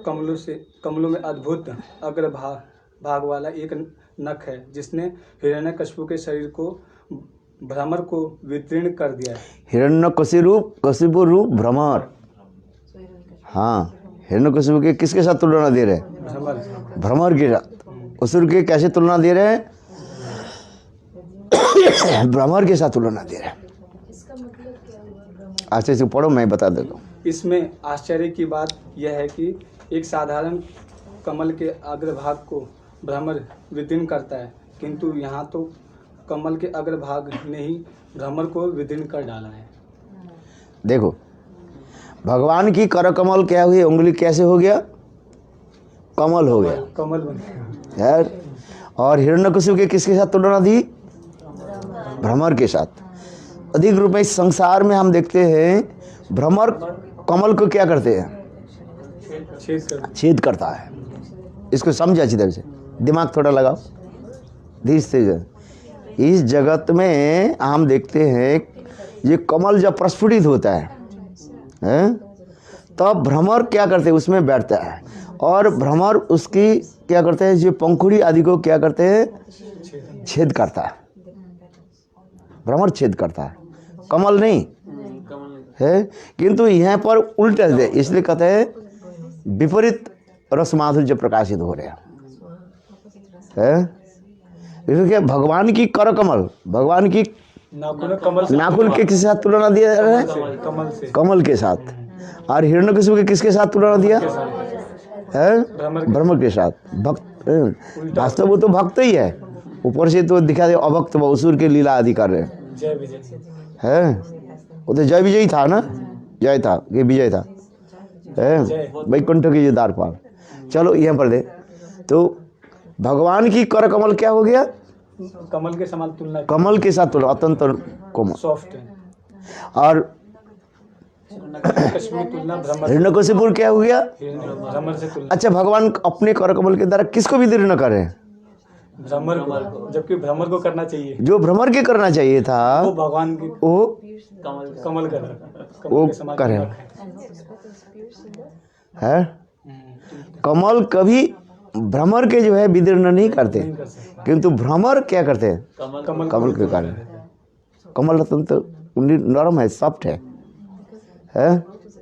कमलों में अद्भुत अग्र भाग वाला एक नख है, जिसने हिरण्यकशिपु के शरीर को भ्रमर को वितीर्ण कर दिया है। हिरण्यकशिपु रूप भ्रमर। हाँ, हिरण्यकशिपु के किसके साथ तुलना दे रहे हैं? भ्रमर। भ्रमर के साथ। असुर के कैसे तुलना दे रहे हैं? भ्रमर के साथ तुलना दे रहे हैं। अच्छा, इसको पढ़ो, मैं बता देता हूँ। इसमें आश्चर्य की बात यह है कि एक साधारण कमल के अग्रभाग को भ्रमर विदीर्ण करता है, किंतु यहाँ तो कमल के अग्रभाग ने ही भ्रमर को विदीर्ण कर डाला है। देखो, भगवान की कर कमल क्या हुई? उंगली कैसे हो गया? कमल हो गया, कमल बन गया यार। और हिरण्यकशिपु के किसके साथ तुलना दी? भ्रमर के साथ। अधिक रूप में इस संसार में हम देखते हैं भ्रमर कमल को क्या करते हैं? छेद करता है। इसको समझे अच्छी तरह से, दिमाग थोड़ा लगाओ धीरे से। इस जगत में हम देखते हैं ये कमल जब प्रस्फुटित होता है, तब भ्रमर क्या करते हैं? उसमें बैठता है और भ्रमर उसकी क्या करते हैं? जो पंखुड़ी आदि को क्या करते हैं? छेद करता है। भ्रमर छेद करता है, कमल नहीं है। किंतु यहाँ पर उल्टा है, इसलिए कहते हैं विपरीत रस माधुर्य प्रकाशित हो रहे हैं। इसलिए क्या? भगवान की कर कमल, भगवान की नाखून के किसके साथ तुलना दिया जा रहा है? कमल के साथ। और हिरण्यकशिपु के किसके साथ तुलना दिया है? भ्रमर के साथ। भक्त, वास्तव वो तो भक्त ही है, ऊपर से तो दिखा दे अभक्त असुर के लीला आदि कर रहे हैं। जय विजय है, वो तो जय विजय था ना, जय था कि विजय था, है वैकुंठ के जो द्वार पाल। चलो यहाँ पर दे, तो भगवान की कर कमल क्या हो गया? कमल के समान तुलना, कमल के साथ तुलना, अत्यंत कोमल। सॉफ्ट है। और कश्मीर तुलना भ्रमर, हिरण्यकशिपु क्या हो गया? भ्रमर से तुलना। अच्छा, भगवान अपने कर कमल के द्वारा किसको विदीर्ण कर रहे हैं? भ्रमर को, जबकि भ्रमर को करना चाहिए, जो भ्रमर के करना चाहिए था वो भगवान की वो कमल कर रहा, वो कमल के समान करे तुलना है। कमल कभी भ्रमर के जो है विदीर्ण नहीं करते, किंतु भ्रमर क्या करते हैं? कमल के कारण। कमल अत्यंत नरम है, सॉफ्ट है।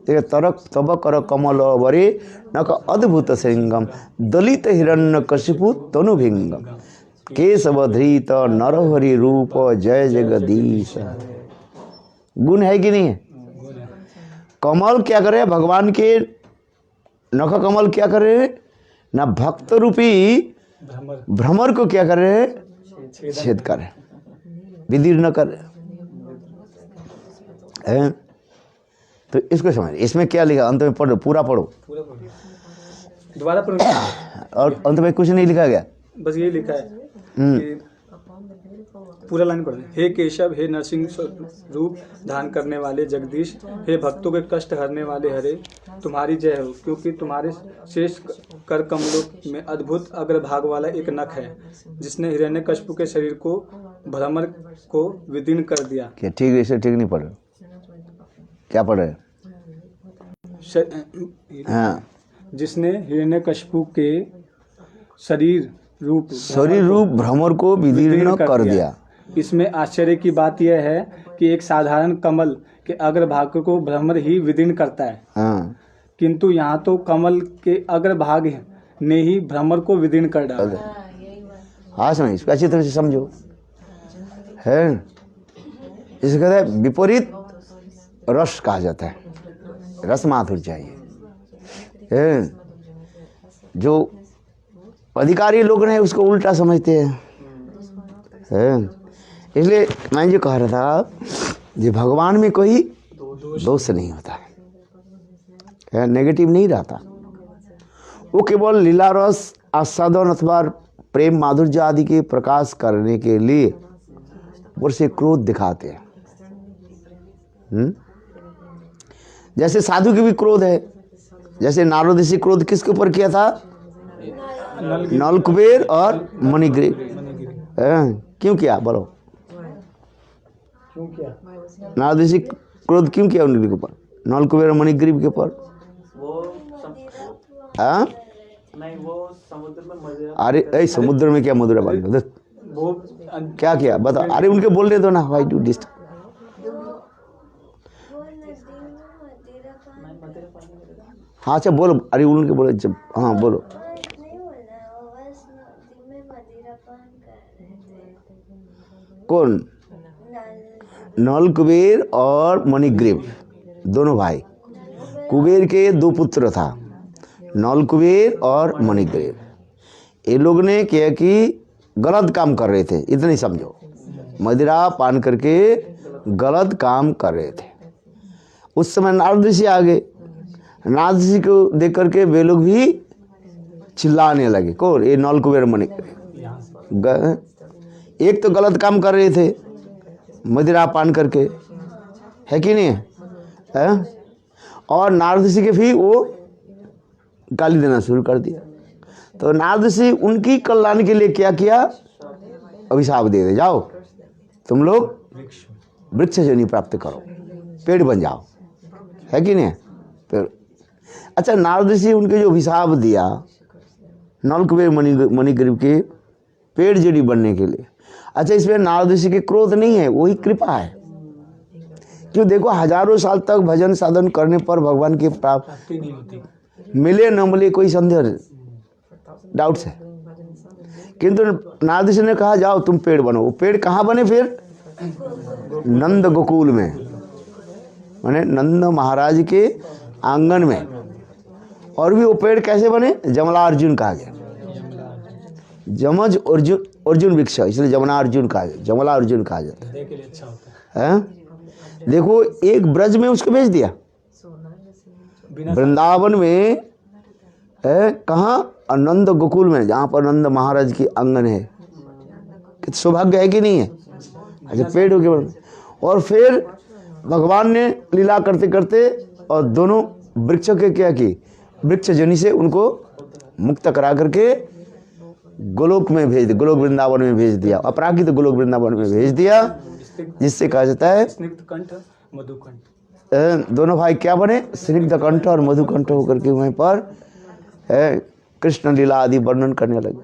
तरक तब कर कमल वरे न अद्भुत सिंगम दलित हिरण्यकशिपु तनुभिंगम केशवधृत नरहरि रूप जय जगदीश। गुण है कि नहीं है? कमल क्या करे? भगवान के नख कमल क्या करे? ना भक्त रूपी भ्रमर को क्या करे? छेद करे, विदीर्ण करे। तो इसको समझ, इसमें क्या लिखा? अंत में पढ़ो, पूरा पढ़ो, दोबारा पढ़ो। और अंत में कुछ नहीं लिखा गया, बस ये लिखा है कि पूरा लाइन पढ़। हे केशव, हे नरसिंह रूप धारण करने वाले जगदीश, हे भक्तों के कष्ट हरने वाले हरे, तुम्हारी जय हो, क्योंकि तुम्हारे शेष कर कमलों में अद्भुत अग्रभाग वाला एक नख है, जिसने हिरण्यकशिपु के शरीर को भ्रमर को विदीर्ण कर दिया। क्या ठीक? इसे ठीक नहीं पढ़ रहे? क्या पढ़ रहे? हाँ, जिसने हिरण्यकशिपु के शरीर रूप भ्रमर को विदीर्ण कर दिया। इसमें आश्चर्य की बात यह है कि एक साधारण कमल के अग्रभाग को भ्रमर ही विदीर्ण करता है, हाँ, किंतु यहाँ तो कमल के अग्रभाग ने ही भ्रमर को विदीर्ण कर डाला। हाँ, समझ, इसको अच्छी तरह से समझो। है, इसे कहते हैं विपरीत रस कहा जाता है, रस माधुर्य चाहिए। जो अधिकारी लोग हैं उसको उल्टा समझते हैं। इसलिए मैं जो कह रहा था, जो भगवान में कोई दोष नहीं होता है, नेगेटिव नहीं रहता। वो केवल लीला रस आस्वादन अथवा प्रेम माधुर्य आदि के प्रकाश करने के लिए ऊपर से क्रोध दिखाते हैं। जैसे साधु की भी क्रोध है, जैसे नारद ऋषि क्रोध किसके ऊपर किया था? नलकुबेर और मणिग्रीव। क्यों किया? बोलो, क्यों किया? नारद ऋषि क्रोध क्यों किया उनके ऊपर? नलकुबेर और मणिग्रीव के ऊपर? नहीं, वो समुद्र में मजे। अरे समुद्र में क्या मधुरा बात? वो क्या किया बताओ? अरे उनके बोलने दो ना, व्हाई डू डिस्ट। वो नदी में मदिरा पान हाँ अच्छा बोलो, अरे उनके बोलो जब, हाँ बोलो। नहीं बोल रहा है, वो बस नदी में मदिरा पान कर रहे थे। कौन? नल कुबेर और मणिग्रीव, दोनों भाई। कुबेर के 2 पुत्र था, नल कुबेर और मणिग्रीव। ये लोग ने किया कि गलत काम कर रहे थे, इतना ही समझो। मदिरा पान करके गलत काम कर रहे थे। उस समय नारद ऋषि आ गए। नारद ऋषि को देख करके वे लोग भी चिल्लाने लगे। कौन? ये नल कुबेर मणिग्रीव। एक तो गलत काम कर रहे थे मदिरा पान करके, है कि नहीं है? और नारद ऋषि के भी वो गाली देना शुरू कर दिया। तो नारद ऋषि उनकी कल्याण के लिए क्या किया? अभिशाप दे दे, जाओ तुम लोग वृक्ष जोनि प्राप्त करो, पेड़ बन जाओ, है कि नहीं? पेड़। अच्छा, नारद ऋषि उनके जो अभिशाप दिया नल कुबेर मणिग्रीव के पेड़ जोनि बनने के लिए, अच्छा इसमें नारद ऋषि के क्रोध नहीं है, वही कृपा है। क्यों? देखो हजारों साल तक भजन साधन करने पर भगवान की प्राप्ति नहीं होती, मिले न मिले कोई संदेह डाउट्स है। किंतु नारद ऋषि ने कहा जाओ तुम पेड़ बनो। वो पेड़ कहाँ बने फिर? नंद गोकुल में, माने नंद महाराज के आंगन में। और भी वो पेड़ कैसे बने? जमला अर्जुन कहा गया, जमज अर्जुन वृक्ष, इसलिए जमना अर्जुन कहा गया, जमला अर्जुन कहा जाता है। के लिए अच्छा होता है। देखो एक ब्रज में उसको भेज दिया, वृंदावन में कहाँ? नंद गोकुल में, जहाँ पर नंद महाराज की आंगन है। कितना सौभाग्य है कि नहीं है? अच्छा पेड़ हो गए। और फिर भगवान ने लीला करते करते और दोनों वृक्षों के क्या की? वृक्ष जनि से उनको मुक्त करा करके गोलोक में भेज दिया, गोलोक वृंदावन में भेज दिया, अपराकित गोलोक वृंदावन में भेज दिया, जिससे कहा जाता है स्निग्ध कंठ मधुकंठ। दोनों भाई क्या बने? स्निग्ध कंठ और मधुकंठ होकर के वहीं पर कृष्ण लीला आदि वर्णन करने लगे।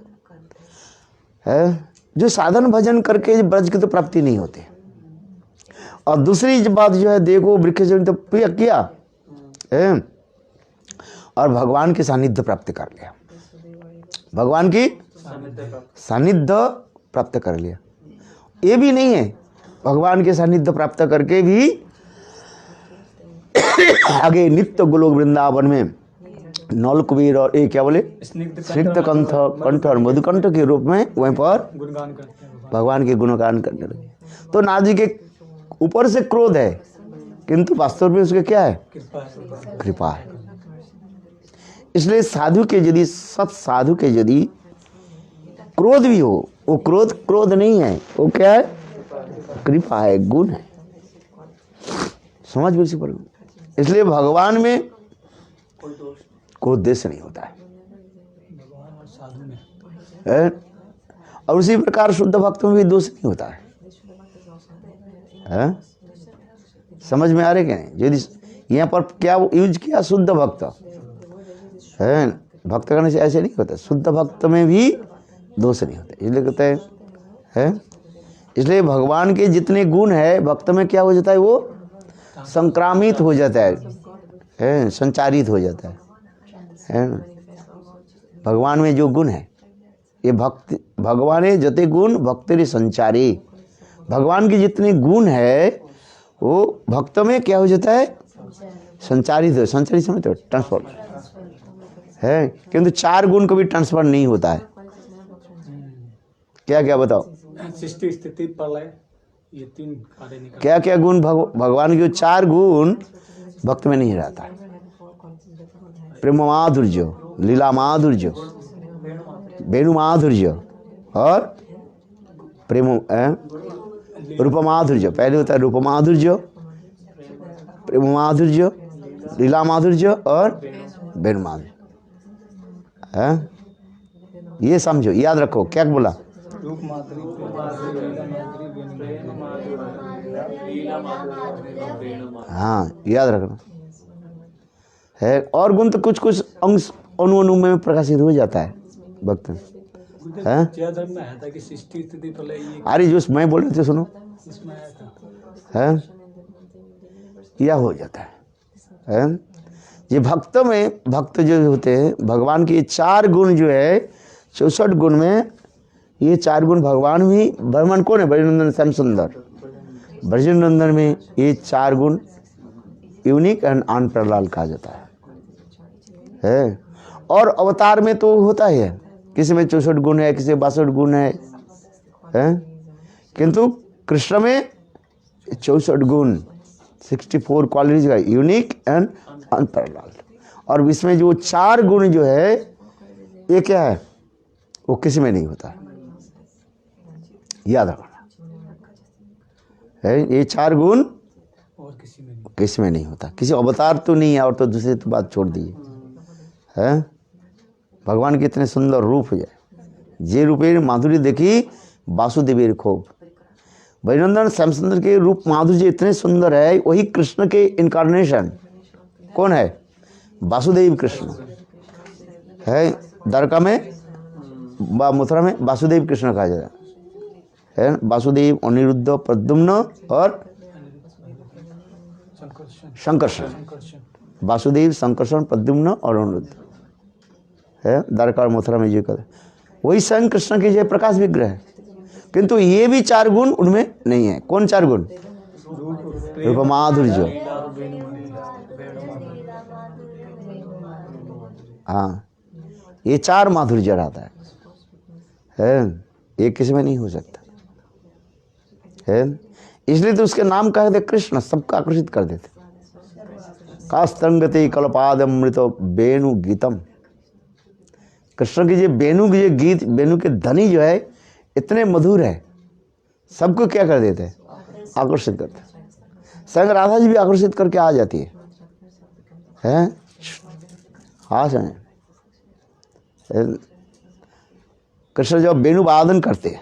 जो साधन भजन करके ब्रज की तो प्राप्ति नहीं होती। और दूसरी बात जो है, देखो वृक्ष जो तो किया और भगवान की सानिध्य प्राप्त कर लिया, भगवान की सानिध्य प्राप्त कर लिया। ये भी नहीं है, भगवान के सानिध्य प्राप्त करके भी आगे नित्य गोलोक वृंदावन में नल कुबेर और ये क्या बोले? स्निग्ध कंठ और मधुकंठ के रूप में वहीं पर गुणगान करते हैं, भगवान के गुणगान करने लगे। तो नारद जी के ऊपर से क्रोध है, किंतु वास्तव में उसके क्या है? कृपा है। इसलिए साधु के यदि सत साधु के यदि क्रोध भी हो, वो क्रोध नहीं है, वो क्या है? कृपा है, गुण है। समझ में इसी पर। इसलिए भगवान में कोई उद्देश्य नहीं होता है। और उसी प्रकार शुद्ध भक्त में भी दोष नहीं होता है। समझ में आ रहे क्या नहीं? यदि यहाँ पर क्या यूज किया? शुद्ध भक्त है। भक्त करने से ऐसे नहीं होता, शुद्ध भक्त में भी दोष नहीं होता, इसलिए कहते हैं। इसलिए भगवान के जितने गुण है भक्त में क्या हो जाता है? वो संक्रामित हो जाता है, संचारित हो जाता है ना। भगवान में जो गुण है ये भक्ति, भगवान जते गुण भक्ति संचारी। भगवान के जितने गुण है वो भक्त में क्या हो जाता है? संचारित हो। संचारित समझते हो? ट्रांसफर है। किंतु 4 गुण कभी ट्रांसफर नहीं होता है। क्या क्या बताओ? सृष्टि स्थिति प्रलय, ये 3 कार्य निकल। क्या क्या गुण? भगवान के 4 गुण भक्त में नहीं रहता है। प्रेम माधुर्य, लीला माधुर्य, वेणु माधुर्य और प्रेम रूप माधुर्य। पहले होता है रूप माधुर्य, प्रेम माधुर्य, लीला माधुर्य और वेणु माधुर्य। ये समझो, याद रखो। क्या बोला? रूप माधुरी, हाँ याद रखना है। और गुण तो कुछ कुछ अंश अणु में प्रकाशित हो जाता है भक्त में। हैं? धर्म में आया था कि सृष्टि स्थिति प्रलय ये अरे जो मैं बोल रहे थे सुनो, इसमें आया था। है यह हो जाता है। ये भक्त में, भक्त जो होते हैं भगवान के 4 गुण जो है 64 गुण में, ये 4 गुण भगवान भी, भगवान कौन है? ब्रजनंदन श्याम सुंदर। ब्रजनंदन में ये 4 गुण यूनिक एंड अनपैरेलल कहा जाता है। और अवतार में तो होता ही है, किसी में 64 गुण है, किसी में 62 गुण है, किंतु कृष्ण में 64 गुण 64 क्वालिटीज का यूनिक एंड अनपैरेलल। और इसमें जो 4 गुण जो है ये क्या है? वो किसी में नहीं होता, याद रखना है। ये 4 गुण और किसी में नहीं होता, किसी अवतार तो नहीं है, और तो दूसरी तो बात छोड़ दी है। भगवान के इतने सुंदर रूप है, जे रूपेर माधुरी देखी वासुदेवेर खूब। ब्रजनंदन श्याम सुंदर के रूप माधुर्य इतने सुंदर है, वही कृष्ण के इनकारनेशन कौन है? वासुदेव कृष्ण है। द्वारका में मथुरा में वासुदेव कृष्ण कहा जाता है। वासुदेव, अनिरुद्ध, प्रद्युम्न और शंकरषण। वासुदेव, शंकरषण, प्रद्युम्न और अनिरुद्ध है। द्वारका और मथुरा में जो कहते वही स्वयं कृष्ण के जो प्रकाश विग्रह है, किंतु ये भी 4 गुण उनमें नहीं है। कौन 4 गुण? रूप माधुर्य। हाँ, ये 4 माधुर्य रहता है। ये किसी में नहीं हो सकता है। इसलिए तो उसके नाम कहे थे कृष्ण, सबको आकर्षित कर देते। कास्तंगते कल्पादमृत वेणु गीतम। कृष्ण की जो वेणु की जो गीत, वेणु के ध्वनि जो है इतने मधुर है, सबको क्या कर देते हैं? आकर्षित करते हैं। स्वयं राधा जी भी आकर्षित करके आ जाती है। हाँ समझ। कृष्ण जब वेणु वादन करते हैं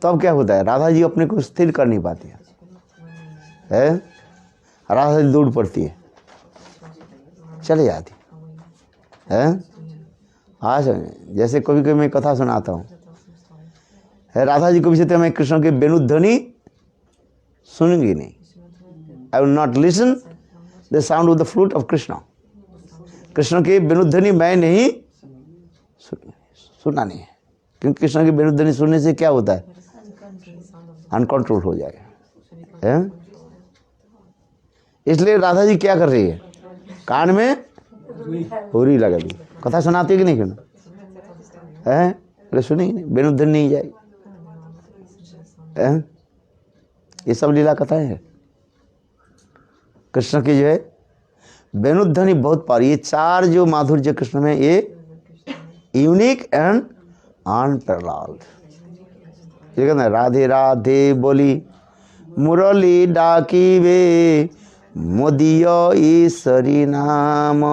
तब क्या होता है? राधा जी अपने को स्थिर कर नहीं पाती है। राधा जी दूर पड़ती है, चले जाती है। हाँ समझ। जैसे कभी कभी मैं कथा सुनाता हूँ, राधा जी को भी कहते हैं मैं कृष्ण के वेणु ध्वनि सुनूंगी नहीं, I will not listen the sound of the flute of Krishna. Krishna के वेणु ध्वनि मैं नहीं सुना नहीं है, क्योंकि कृष्ण के वेणु ध्वनि सुनने से क्या होता है? अनकंट्रोल हो जाएगा। इसलिए राधा जी क्या कर रही है? कान में हुरी लगा दी। कथा सुनाती है कि नहीं? क्यों है? अरे सुनी नहीं, वेणु ध्वनि नहीं जाएगी। ये सब लीला कथाएं हैं कृष्ण की जो है। वेणु ध्वनि बहुत पार, ये 4 जो माधुर्य कृष्ण में, ये यूनिक एंड अनपैरेलल्ड। ये कहते हैं राधे राधे बोली मुरली डाकी वे मोदियो ईश्वरी नाम।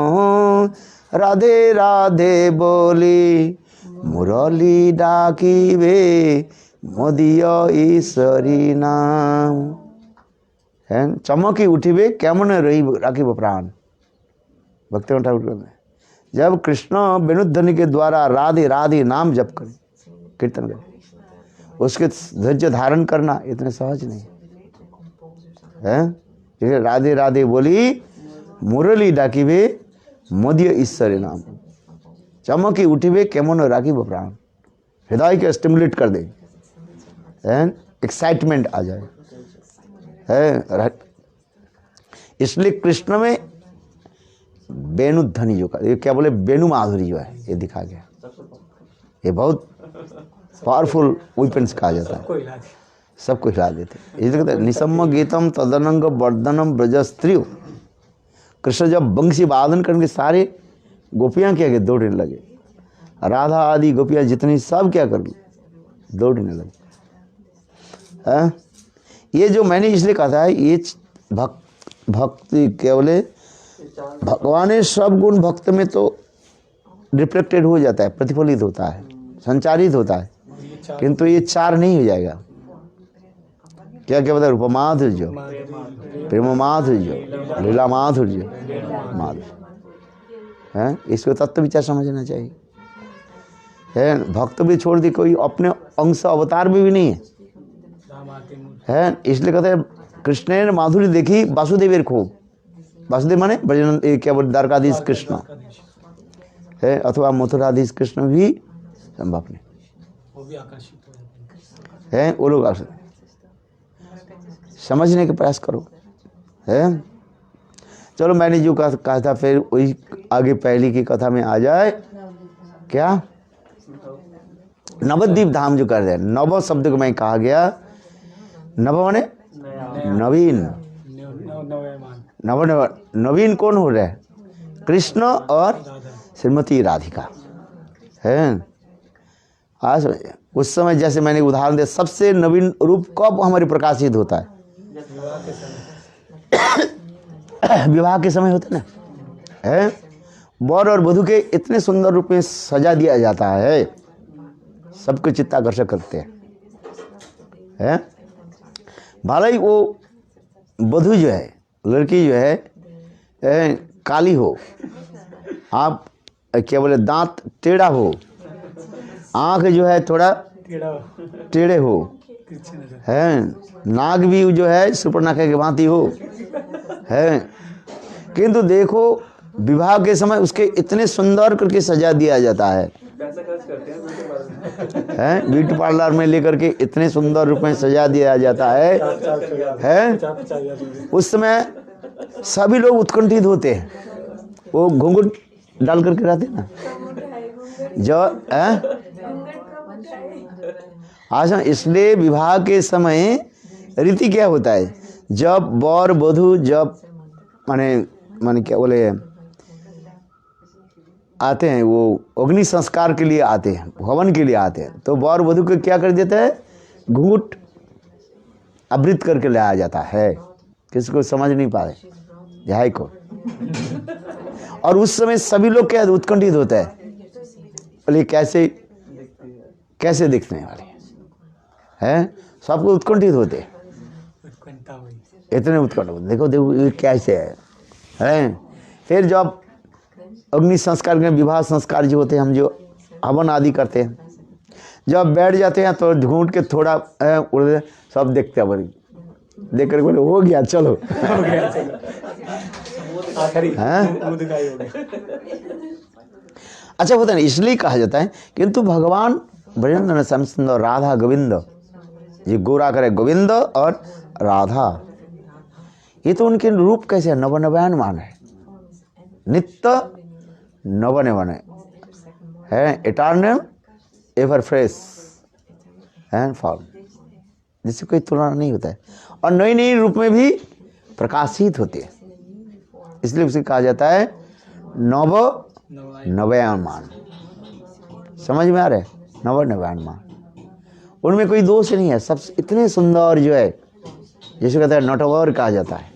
राधे राधे बोली मुरली डाकी वे मोदियो ईश्वरी नाम। है चमकी उठिबे केमन रही राखिब प्राण। भक्तिवंत ठाकुर कहते हैं जब कृष्ण वेणुध्वनि के द्वारा राधे राधे नाम जप करें, कीर्तन करें, उसके धैर्य धारण करना इतने सहज नहीं है। राधे राधे बोली मुरली डाकिबे मोदिय ईश्वरी नाम। चमकी उठिबे केमन राखिब प्राण। हृदय के स्टिमुलेट कर दे, एक्साइटमेंट आ जाए है। इसलिए कृष्ण में वेणु ध्वनि जो का, ये क्या बोले, वेणु माधुरी जो है, ये दिखा गया। ये बहुत पावरफुल वेपन्स कहा जाता है, सबको हिला देते। इसलिए कहते हैं निसम्म गीतम तदनंग वर्धनम ब्रजस्त्रियो। कृष्ण जब बंसी वादन करके सारे गोपियाँ क्या दौड़ने लगे, राधा आदि गोपियाँ जितनी सब क्या कर दौड़ने लगे। ये जो मैंने इसलिए कहा था, ये भक्ति क्या बोले, भगवान सब गुण भक्त में तो रिफ्लेक्टेड हो जाता है, प्रतिफलित होता है, संचारित होता है, किंतु ये 4 नहीं हो जाएगा। क्या क्या बता? रूप माधुर्य, प्रेम माधुर्य, लीला माधुर्य, माधुर्य है। इसको तत्व विचार समझना चाहिए। है। भक्त भी छोड़ दी, कोई अपने अंश अवतार में भी नहीं है, धाम आते मूल है। इसलिए कहते हैं कृष्ण ने माधुरी देखी वासुदेवेर खूब। वासुदेव माने ब्रजनंद, क्या बोलते द्वारकाधीश कृष्ण है, अथवा मथुराधीश कृष्ण भी संभव नहीं वो भी आकर्षित हो जाते हैं। है। वो लोग समझने का प्रयास करो, है। चलो मैंने जो कहा था फिर वही आगे पहली की कथा में आ जाए। क्या नवद्वीप धाम जो कर रहे हैं, नव शब्द को मैं कहा गया, नव माने नवीन, नव नव नवीन कौन हो रहा है? कृष्ण और श्रीमती राधिका, है। आज उस समय जैसे मैंने उदाहरण दिया, सबसे नवीन रूप कब हमारे प्रकाशित होता है? विवाह के समय होता है ना, है। वर और वधू के इतने सुंदर रूप में सजा दिया जाता है, सबको चित्ताकर्षक करते हैं। भले ही वो वधू जो है, लड़की जो है, काली हो, आप क्या बोले दांत टेढ़ा हो, आँख जो है थोड़ा टेढ़े हो, है, नाक भी जो है सुपर्णखा की भांति हो, है। किंतु देखो विवाह के समय उसके इतने सुंदर करके सजा दिया जाता है, पैसा खर्च करते हैं ब्यूटी पार्लर में लेकर के इतने सुंदर रूप में सजा दिया जाता है। उस समय सभी लोग उत्कंठित होते हैं, वो घूंघट डाल करके रहते हैं ना, जो अच्छा। इसलिए विवाह के समय रीति क्या होता है, जब वर वधू जब माने क्या बोले आते हैं, वो अग्नि संस्कार के लिए आते हैं, हवन के लिए आते हैं, तो वर वधू को क्या कर देता है? घूंघट आवृत करके लाया जाता है। किसको समझ नहीं पा रहे यही को। और उस समय सभी लोग क्या उत्कंठित होता है, बोले कैसे दिखने वाले हैं, सबको उत्कंठित होते हैं, इतने उत्कंठ होते, देखो देखो ये कैसे है। फिर जब अग्नि संस्कार के विवाह संस्कार जो होते हैं, हम जो हवन आदि करते हैं, जब बैठ जाते हैं तो ढूंढ के थोड़ा सब देखते हैं, बोले देख कर बोले हो गया चलो, अच्छा होता है। इसलिए कहा जाता है, किंतु भगवान ब्रजनंदन श्याम सुंदर राधा गोविंद, ये गोरा करे गोविंद और राधा, ये तो उनके रूप कैसे है? नवनवायमान है, नित्य नवनवन है, इटर्नल एवर फ्रेश है फॉर्म, जिससे कोई तुलना नहीं होता है, और नई नई रूप में भी प्रकाशित होते हैं। इसलिए उसे कहा जाता है नव नवयमान। समझ में आ रहा है? नव नवयमान, उनमें कोई दोष नहीं है, सब इतने सुंदर जो है, जैसे कहता है नटवर कहा जाता है।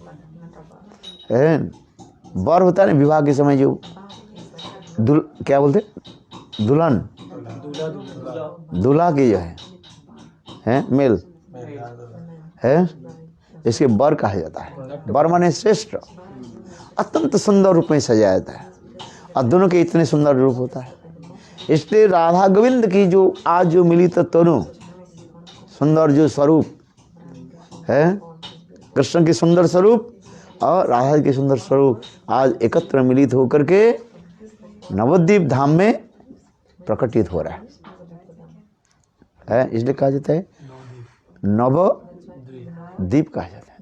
वर होता है ना विवाह के समय, जो क्या बोलते दुल्हन, दूल्हा की जो है मेल है, इसके वर कहा जाता है। वर माने श्रेष्ठ, अत्यंत सुंदर रूप में सजाया जाता है, और दोनों के इतने सुंदर रूप होता है। इसलिए राधा गोविंद की जो आज जो मिली तो तनु सुंदर जो स्वरूप है, कृष्ण के सुंदर स्वरूप और राधा के सुंदर स्वरूप आज एकत्र मिलित होकर के नवद्वीप धाम में प्रकटित हो रहा है। इसलिए कहा जाता है नवद्वीप कहा जाता है,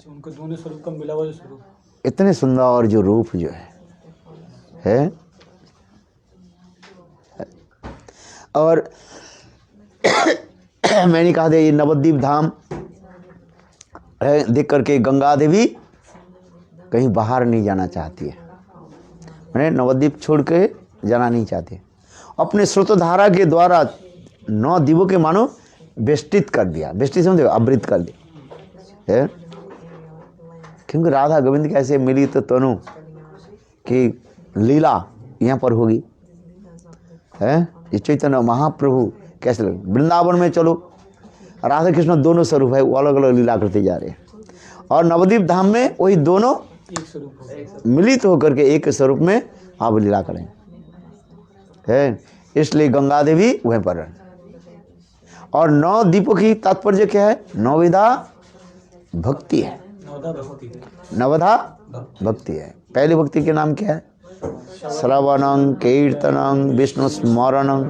उनको दोनों स्वरूप का मिला हुआ जो स्वरूप, इतने सुंदर जो रूप जो है। और मैंने कहा था ये नवद्वीप धाम है, देख करके गंगा देवी कहीं बाहर नहीं जाना चाहती है, मैंने नवद्वीप छोड़ के जाना नहीं चाहती, अपने स्रोतधारा के द्वारा 9 द्वीपों के मानो वेष्टित कर दिया, वेष्टित समझे, आवृत कर दिया है। क्योंकि राधा गोविंद कैसे मिली तो तनु की लीला यहाँ पर होगी है। ये चैतन्य महाप्रभु कैसे लगे, वृंदावन में चलो राधा कृष्ण दोनों स्वरूप है, वो अलग अलग लीला करते जा रहे हैं, और नवद्वीप धाम में वही दोनों एक स्वरूप हो, मिलित होकर के एक स्वरूप में आप लीला करें है। इसलिए गंगा देवी वहीं पर है। और 9 दीपों की तात्पर्य क्या है? 9 विधा भक्ति है, नवधा भक्ति है। पहली भक्ति के नाम क्या है? श्रवणं कीर्तनं विष्णु स्मरणं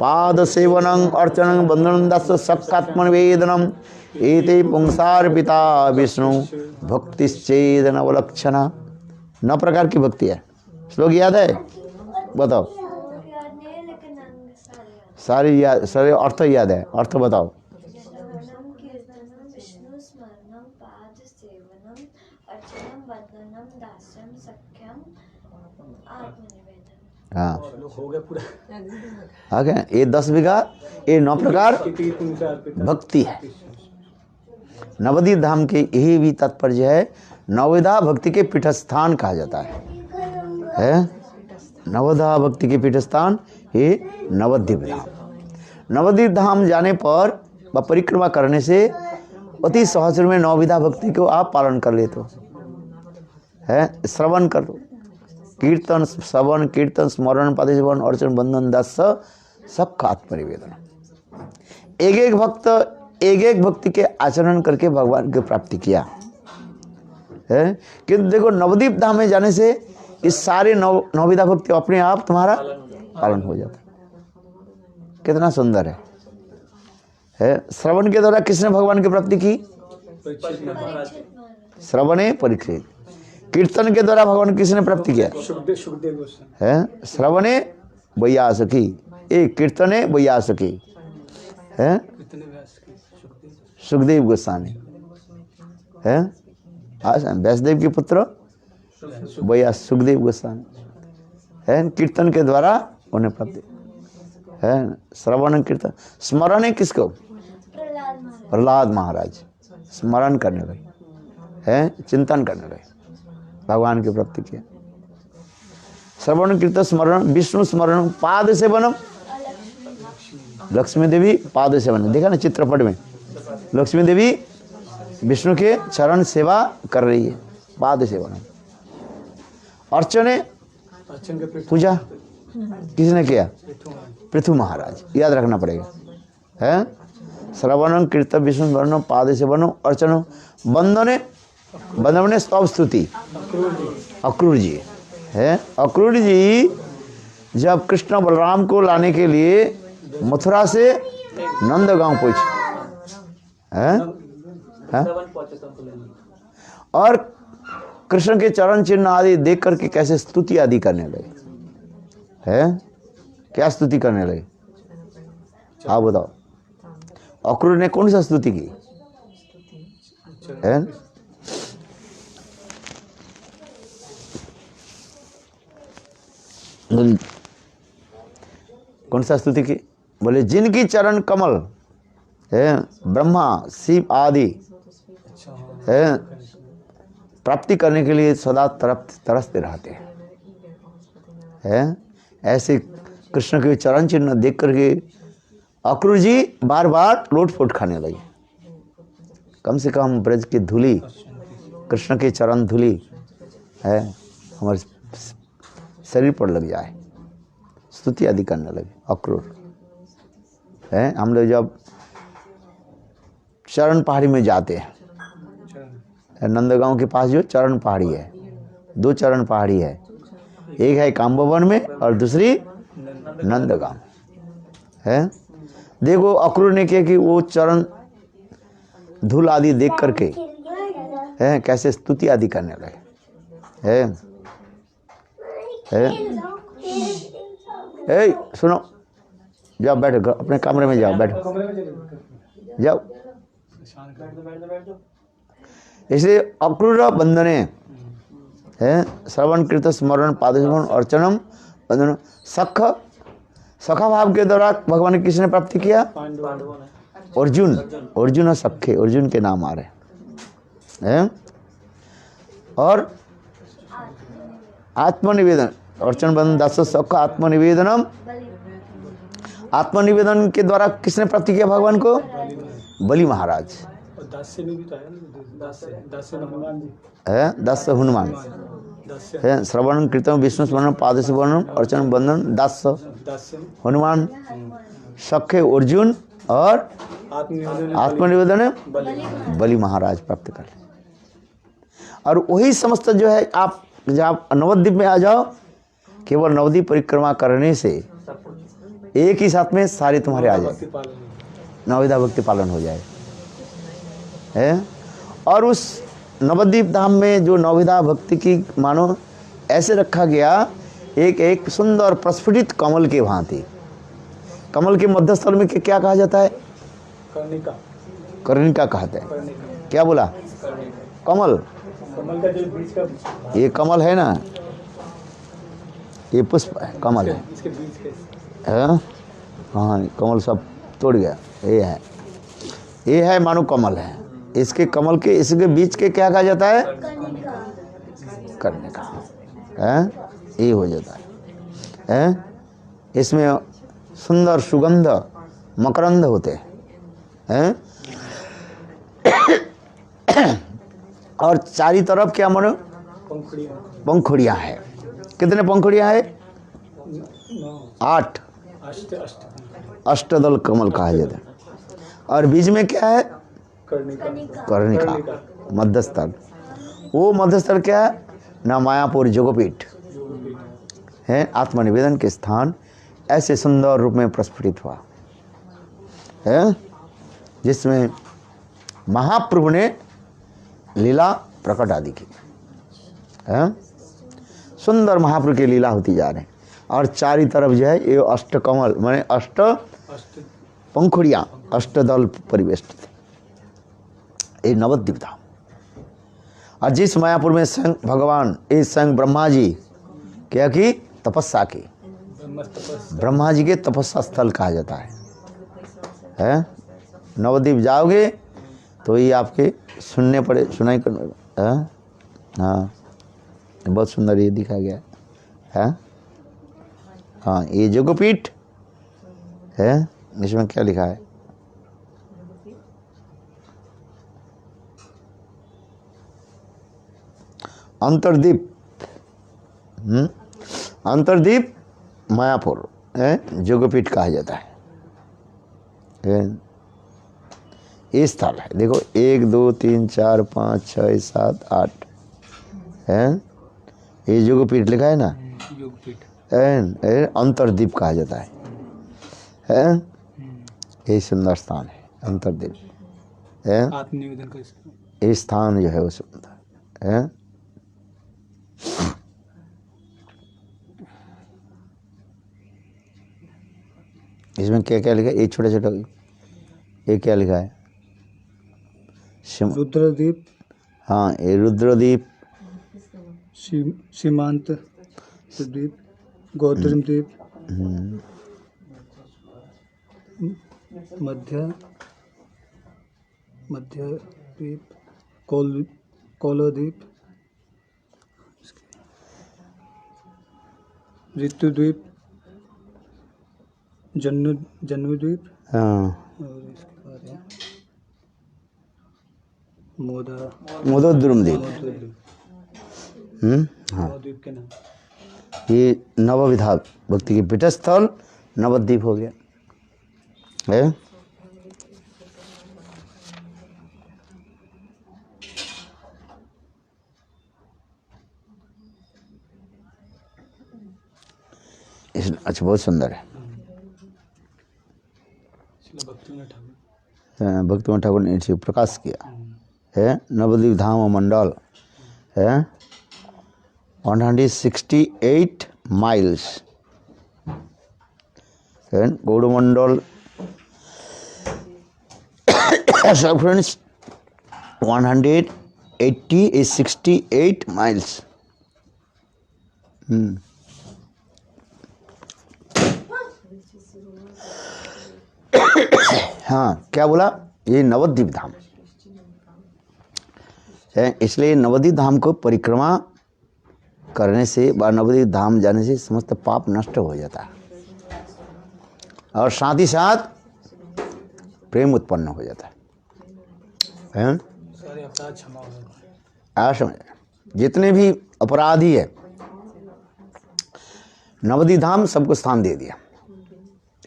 पाद सेवनं अर्चनं बंदनं दास सक्कात्मनिवेदनम एते पुंसार्पिता विष्णु भक्तिश्चेद नवलक्षणा। 9 प्रकार की भक्ति है। श्लोक याद है? बताओ। याद नहीं है लेकिन अंग सारे सारी याद, सारे अर्थ याद है। अर्थ बताओ। श्रवणं कीर्तनं विष्णु स्मरणं पाद सेवनम अर्चनम वंदनम दास्यम सख्यम आत्मनिवेदन। हाँ हो गया पूरा। आ गए। ये 10 विधा, ये 9 प्रकार भक्ति है। नवदीप धाम के यही भी तात्पर्य है। नवविधा भक्ति के पीठस्थान कहा जाता है? नवधा भक्ति के पीठस्थान ये नवद्वीप धाम। नवद्वीप धाम जाने पर व परिक्रमा करने से अति सहज में 9 विधा भक्ति को आप पालन कर ले तो है। श्रवण कर लो, कीर्तन श्रवण कीर्तन स्मरण पादेवन अर्चन बंधन दास सबका आत्मनिवेदन। एक भक्त एक भक्ति के आचरण करके भगवान की प्राप्ति किया है। किंतु देखो नवद्वीप धाम में जाने से इस सारे 9 विधा भक्ति अपने आप तुम्हारा पालन हो जाता है। कितना सुंदर है। श्रवण के द्वारा किसने भगवान की प्राप्ति की? श्रवणे परीक्षित। कीर्तन के द्वारा भगवान किसने प्राप्ति किया? सुखदेव गोस्वामी है। श्रवणे वैयासकी, एक कीर्तने वैयासकी है, सुखदेव गोस्वामी है। व्यासदेव के पुत्र व्यास सुखदेव गोस्वामी है। कीर्तन के द्वारा उन्हें प्राप्ति है। श्रवण कीर्तन स्मरण है किसको? प्रहलाद महाराज स्मरण करने लगे है, चिंतन करने लगे, भगवान की प्राप्ति किया। श्रवण कीर्तन स्मरण विष्णु स्मरण पाद सेवनम, लक्ष्मी देवी पाद सेवन। देखा ना चित्रपट में, लक्ष्मी देवी विष्णु के चरण सेवा कर रही है, पाद सेवन। अर्चने पूजा किसने किया? पृथु महाराज। याद रखना पड़ेगा है। श्रवणम कीर्तन विष्णु स्मरण पाद सेवन अर्चन बंदने, बंदने स्तव स्तुति अक्रूर जी है। अक्रूर जी जब कृष्ण बलराम को लाने के लिए मथुरा से नंदगांव पहुंचे हैं, और कृष्ण के चरण चिन्ह आदि देख करके कैसे स्तुति आदि करने लगे है। क्या स्तुति करने लगे आप बताओ? अक्रूर ने कौन सा स्तुति की है? कौन सा स्तुति की? बोले जिनकी चरण कमल है ब्रह्मा शिव आदि है प्राप्ति करने के लिए सदा तरसते रहते हैं। ऐसे कृष्ण के चरण चिन्ह देख करके अक्रूर जी बार बार लोटपोट खाने लगे। कम से कम ब्रज की धूली, कृष्ण के चरण धूली है हमारे शरीर पर लग जाए, स्तुति आदि करने लगे अक्रूर है। हम लोग जब चरण पहाड़ी में जाते हैं, नंदगांव के पास जो चरण पहाड़ी है, 2 चरण पहाड़ी है, एक है काम्बवन में और दूसरी नंदगांव है। देखो अक्रूर ने किया कि वो चरण धूल आदि देख करके है कैसे स्तुति आदि करने लगे है। सुनो, जाओ बैठो, अपने कमरे में जाओ, बैठो जाओ। इसलिए अक्रूर बंधने है श्रवण कीर्तन स्मरण पादसेवन अर्चनम बंधन। सखा भाव के द्वारा भगवान ने किसने प्राप्ति किया? अर्जुन। अर्जुन और सखे, अर्जुन के नाम आ रहे हैं। और आत्मनिवेदन अर्चन बंधन दास सखा आत्मनिवेदनम। आत्मनिवेदन के द्वारा किसने प्राप्ति किया भगवान को? बलि महाराज है। दास हनुमान है। श्रवण कीर्तन विष्णु स्मरण पाद सेवन अर्चन बंधन दास दास्य हनुमान, सखे अर्जुन और आत्मनिवेदन बलि महाराज प्राप्त कर। और वही समस्त जो है, आप जब आप नवद्वीप में आ जाओ, केवल नवद्वीप परिक्रमा करने से एक ही साथ में सारे तुम्हारे आ जाए, नवविधा भक्ति पालन हो जाए है। और उस नवद्वीप धाम में जो नवविधा भक्ति की मानो ऐसे रखा गया, एक एक सुंदर प्रस्फुटित कमल के भांति। कमल के मध्यस्थल में क्या कहा जाता है? कर्णिका। कर्णिका कहते हैं। कर्णिका। क्या बोला? कमल। कमल का जो बीज का, ये कमल है ना, ये पुष्प है, कमल है। इसके बीज के हाँ हाँ, कमल सब तोड़ गया। ये है मानो कमल है। इसके कमल के, इसके बीच के क्या कहा जाता है? कर्णिका है। ये हो जाता है। इसमें सुंदर सुगंध मकरंद होते हैं। और चारी तरफ क्या मानो? पंखुड़ियाँ है। कितने पंखुड़ियाँ है? 8। अष्टदल कमल कहा जाता है। और बीच में क्या है? कर्णिका मध्यस्थल। वो मध्यस्थल क्या है? ना मायापुर जोगपीठ है, आत्मनिवेदन के स्थान ऐसे सुंदर रूप में प्रस्फुटित हुआ है, जिसमें महाप्रभु ने लीला प्रकट आदि की है। सुंदर महाप्रभु की लीला होती जा रहे हैं। और चारी तरफ जो है ये अष्टकमल माने अष्ट पंखुड़ियाँ, अष्टदल परिवेष्टित। ये नवद्वीप धाम। और जिस मायापुर में स्वयं भगवान, इस स्वयं ब्रह्मा जी क्या की तपस्या की, ब्रह्मा जी के तपस्या स्थल कहा जाता है। नवद्वीप जाओगे तो ये आपके सुनने पड़े, सुनाई कर। हाँ, बहुत सुंदर ये दिखा गया है। हाँ, ये जोगपीठ है। इसमें क्या लिखा है? अंतरद्वीप। अंतरद्वीप मायापुर है, जोगपीठ कहा जाता है। ये स्थल है। देखो 1 2 3 4 5 6 7 8 है। ये जोगपीठ लिखा है ना, अंतरद्वीप कहा जाता है। ये सुंदर स्थान है अंतरद्वीप है। आत्मनिवेदन का ये स्थान जो है वो सुंदर है। इसमें क्या क्या लिखा है? ये छोटा छोटा ये क्या लिखा है? रुद्रद्वीप। हाँ, ये रुद्रद्वीप, सीमांत द्वीप, गौतम द्वीप, मध्य द्वीप, कोलोद्वीप, ऋतु द्वीप, जन्नु द्वीप, हाँ, और इसके बाद है मोदोद्रुम द्वीप। हाँ, द्वीप के नाम। ये नवविधा भक्ति की पीठस्थल नवद्वीप हो गया है। अच्छा, बहुत सुंदर है। भक्तिवंत ठाकुर ने इसे प्रकाश किया है। नवद्वीप धाम मंडल है 168 miles and Gaudomandal circumference 180 is 68 miles. हाँ, क्या बोला? ये नवद्वीप धाम है। इसलिए नवद्वीप धाम को परिक्रमा करने से, नवद्वीप धाम जाने से समस्त पाप नष्ट हो जाता है और साथ ही साथ प्रेम उत्पन्न हो जाता है। सारे अपराध क्षमा हो जाते हैं। समझ, जितने भी अपराधी है नवद्वीप धाम सबको स्थान दे दिया।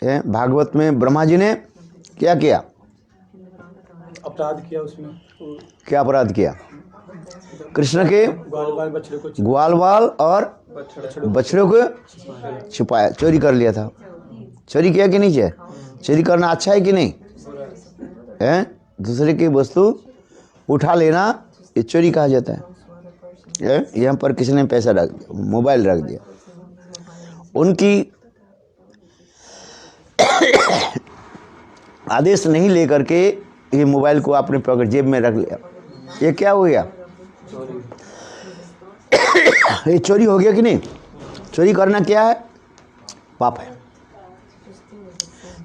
भागवत में ब्रह्मा जी ने क्या किया? अपराध किया उसमें, क्या अपराध किया? कृष्ण के ग्वाल बाल बछड़े को ग्वाल बाल और बछड़े को छुपाया, चोरी कर लिया था। चोरी किया कि नहीं किया? चोरी करना अच्छा है कि नहीं है? दूसरे की वस्तु उठा लेना ये चोरी कहा जाता है। यहाँ पर किसी ने पैसा रख दिया, मोबाइल रख दिया, उनकी आदेश नहीं लेकर के ये मोबाइल को अपने पॉकेट जेब में रख लिया, ये क्या हो गया? ये चोरी हो गया कि नहीं? चोरी करना क्या है? पाप है।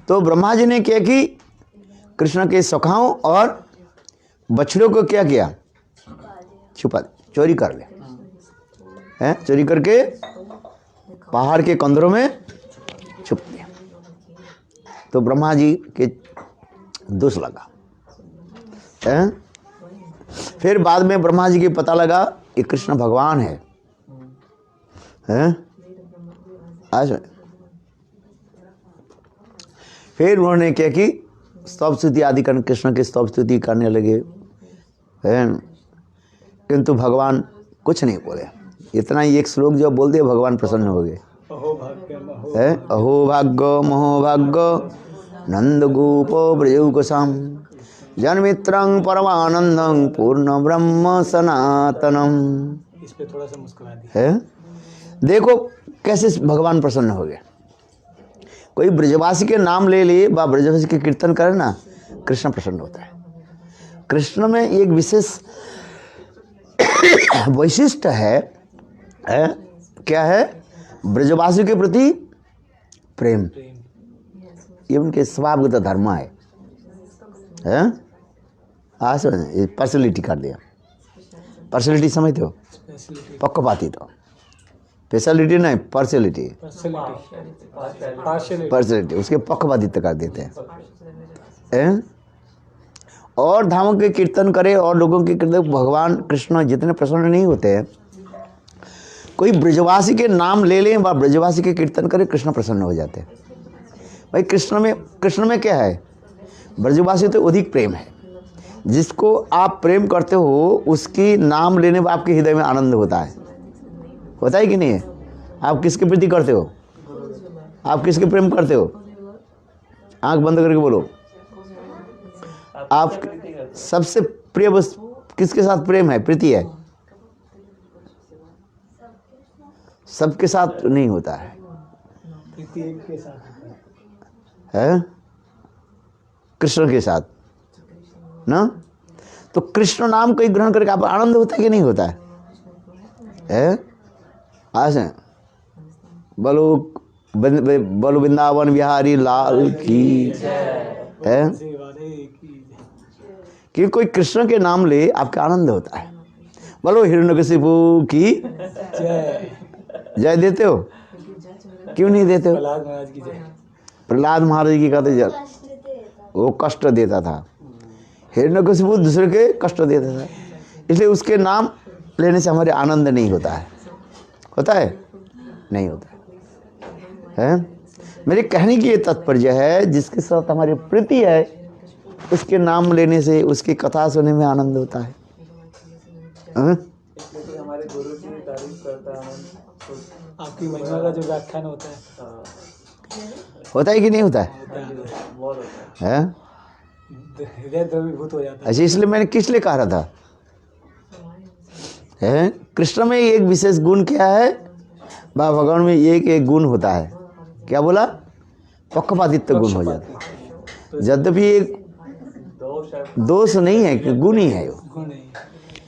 तो ब्रह्मा जी ने क्या कि कृष्ण के सखाओं और बछड़ों को क्या किया? छुपा, चोरी कर लिया है। चोरी करके पहाड़ के कंदरों में छुप दिया। तो ब्रह्मा जी के दोष लगा है। फिर बाद में ब्रह्मा जी के पता लगा ये कृष्ण भगवान है आज। फिर उन्होंने क्या कि स्तव स्तुति आदि करने, कृष्ण की स्तव स्तुति करने लगे है। किंतु भगवान कुछ नहीं बोले। इतना ही एक श्लोक जो बोल दिया भगवान प्रसन्न हो गए। अहो भाग्य महो भाग्य नंद गोपो ब्रजौकसाम जनमित्रं परमानंदं पूर्ण ब्रह्म सनातनम। इस पे थोड़ा सा मुस्कुरा दी है। देखो कैसे भगवान प्रसन्न हो गए। कोई ब्रजवासी के नाम ले लिए व ब्रजवासी के कीर्तन करे ना, कृष्ण प्रसन्न होता है। कृष्ण में एक विशेष वैशिष्ट है क्या है? ब्रजवासी के प्रति प्रेम। ये उनके स्वभावगत धर्म है। पर्सनैलिटी कर दिया। पर्सनैलिटी समझते हो? पक्षपाती तो स्पेशलिटी नहीं, पर्सनैलिटी, पर्सनैलिटी उसके पक्षपातित्व कर देते हैं। और धामों के कीर्तन करे और लोगों के कीर्तन, भगवान कृष्ण जितने प्रसन्न नहीं होते हैं। कोई ब्रजवासी के नाम ले लें व ब्रजवासी के कीर्तन करे, कृष्ण प्रसन्न हो जाते हैं। भाई कृष्ण में क्या है? ब्रजवासी तो अधिक प्रेम है। जिसको आप प्रेम करते हो उसकी नाम लेने पर आपके हृदय में आनंद होता है कि नहीं है? आप किसके प्रति करते हो? आप किसके प्रेम करते हो? आंख बंद करके बोलो। आप सबसे प्रिय किसके साथ प्रेम है, प्रीति है? सबके साथ नहीं होता है, प्रीति एक के साथ है कृष्ण के साथ ना। तो कृष्ण नाम को ग्रहण करके आप आनंद होता है कि नहीं होता है? आज बोलो वृंदावन बिहारी लाल की है। कि कोई कृष्ण के नाम ले आपका आनंद होता है। बोलो हिरण्यकशिपु की जय देते हो? क्यों नहीं देते हो? प्रहलाद महाराज की जय। प्रहलाद महाराज की कहते जय, वो कष्ट देता था। हिरण्यकशिपु दूसरे के कष्ट देता था, इसलिए उसके नाम लेने से हमारे आनंद नहीं होता है। होता है? नहीं होता है। मेरे कहने की ये तात्पर्य है, जिसके साथ हमारी प्रीति है उसके नाम लेने से, उसकी कथा सुनने में आनंद होता है। हमारे गुरु की तारीफ करता है, आपकी महिमा का जो व्याख्यान होता है कि नहीं होता है? बहुत होता है। हृदय द्रवीभूत हो जाता है। अच्छा, इसलिए मैंने किस लिए कहा था है? कृष्ण में एक विशेष गुण क्या है? भगवान में एक गुण होता है। क्या बोला? पक्षपातित्व गुण हो जाता है। यद्यपि एक दोष नहीं है कि गुण ही है वो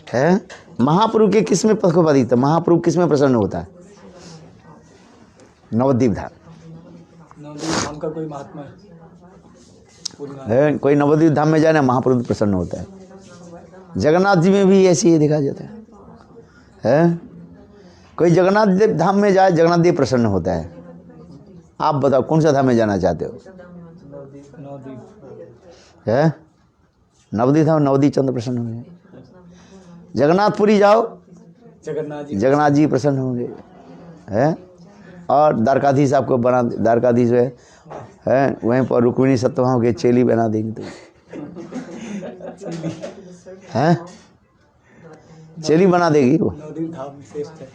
है। महाप्रभु के किस में पक्षपातित्व? महाप्रभु किस में प्रसन्न होता है? नवद्वीप धाम। नवद्वीप धाम का कोई महात्मा है? कोई नवद्वीप धाम में जाए ना, महाप्रभु प्रसन्न होता है। जगन्नाथ जी में भी ऐसे ही देखा जाता है। कोई जगन्नाथ देव धाम में जाए, जगन्नाथ देव प्रसन्न होता है। आप बताओ कौन सा धाम में जाना चाहते हो? है नवद्वीप धाम, नवद्वीप चंद्र प्रसन्न होंगे। जगन्नाथपुरी जाओ, जगन्नाथ जी प्रसन्न होंगे। है और द्वारकाधीश आपको बना, द्वारकाधीश है वहीं पर रुक्मिणी सत्यभामा के चेली बना देंगे तो हैं, चेली बना देगी वो। नवदीप धाम श्रेष्ठ है।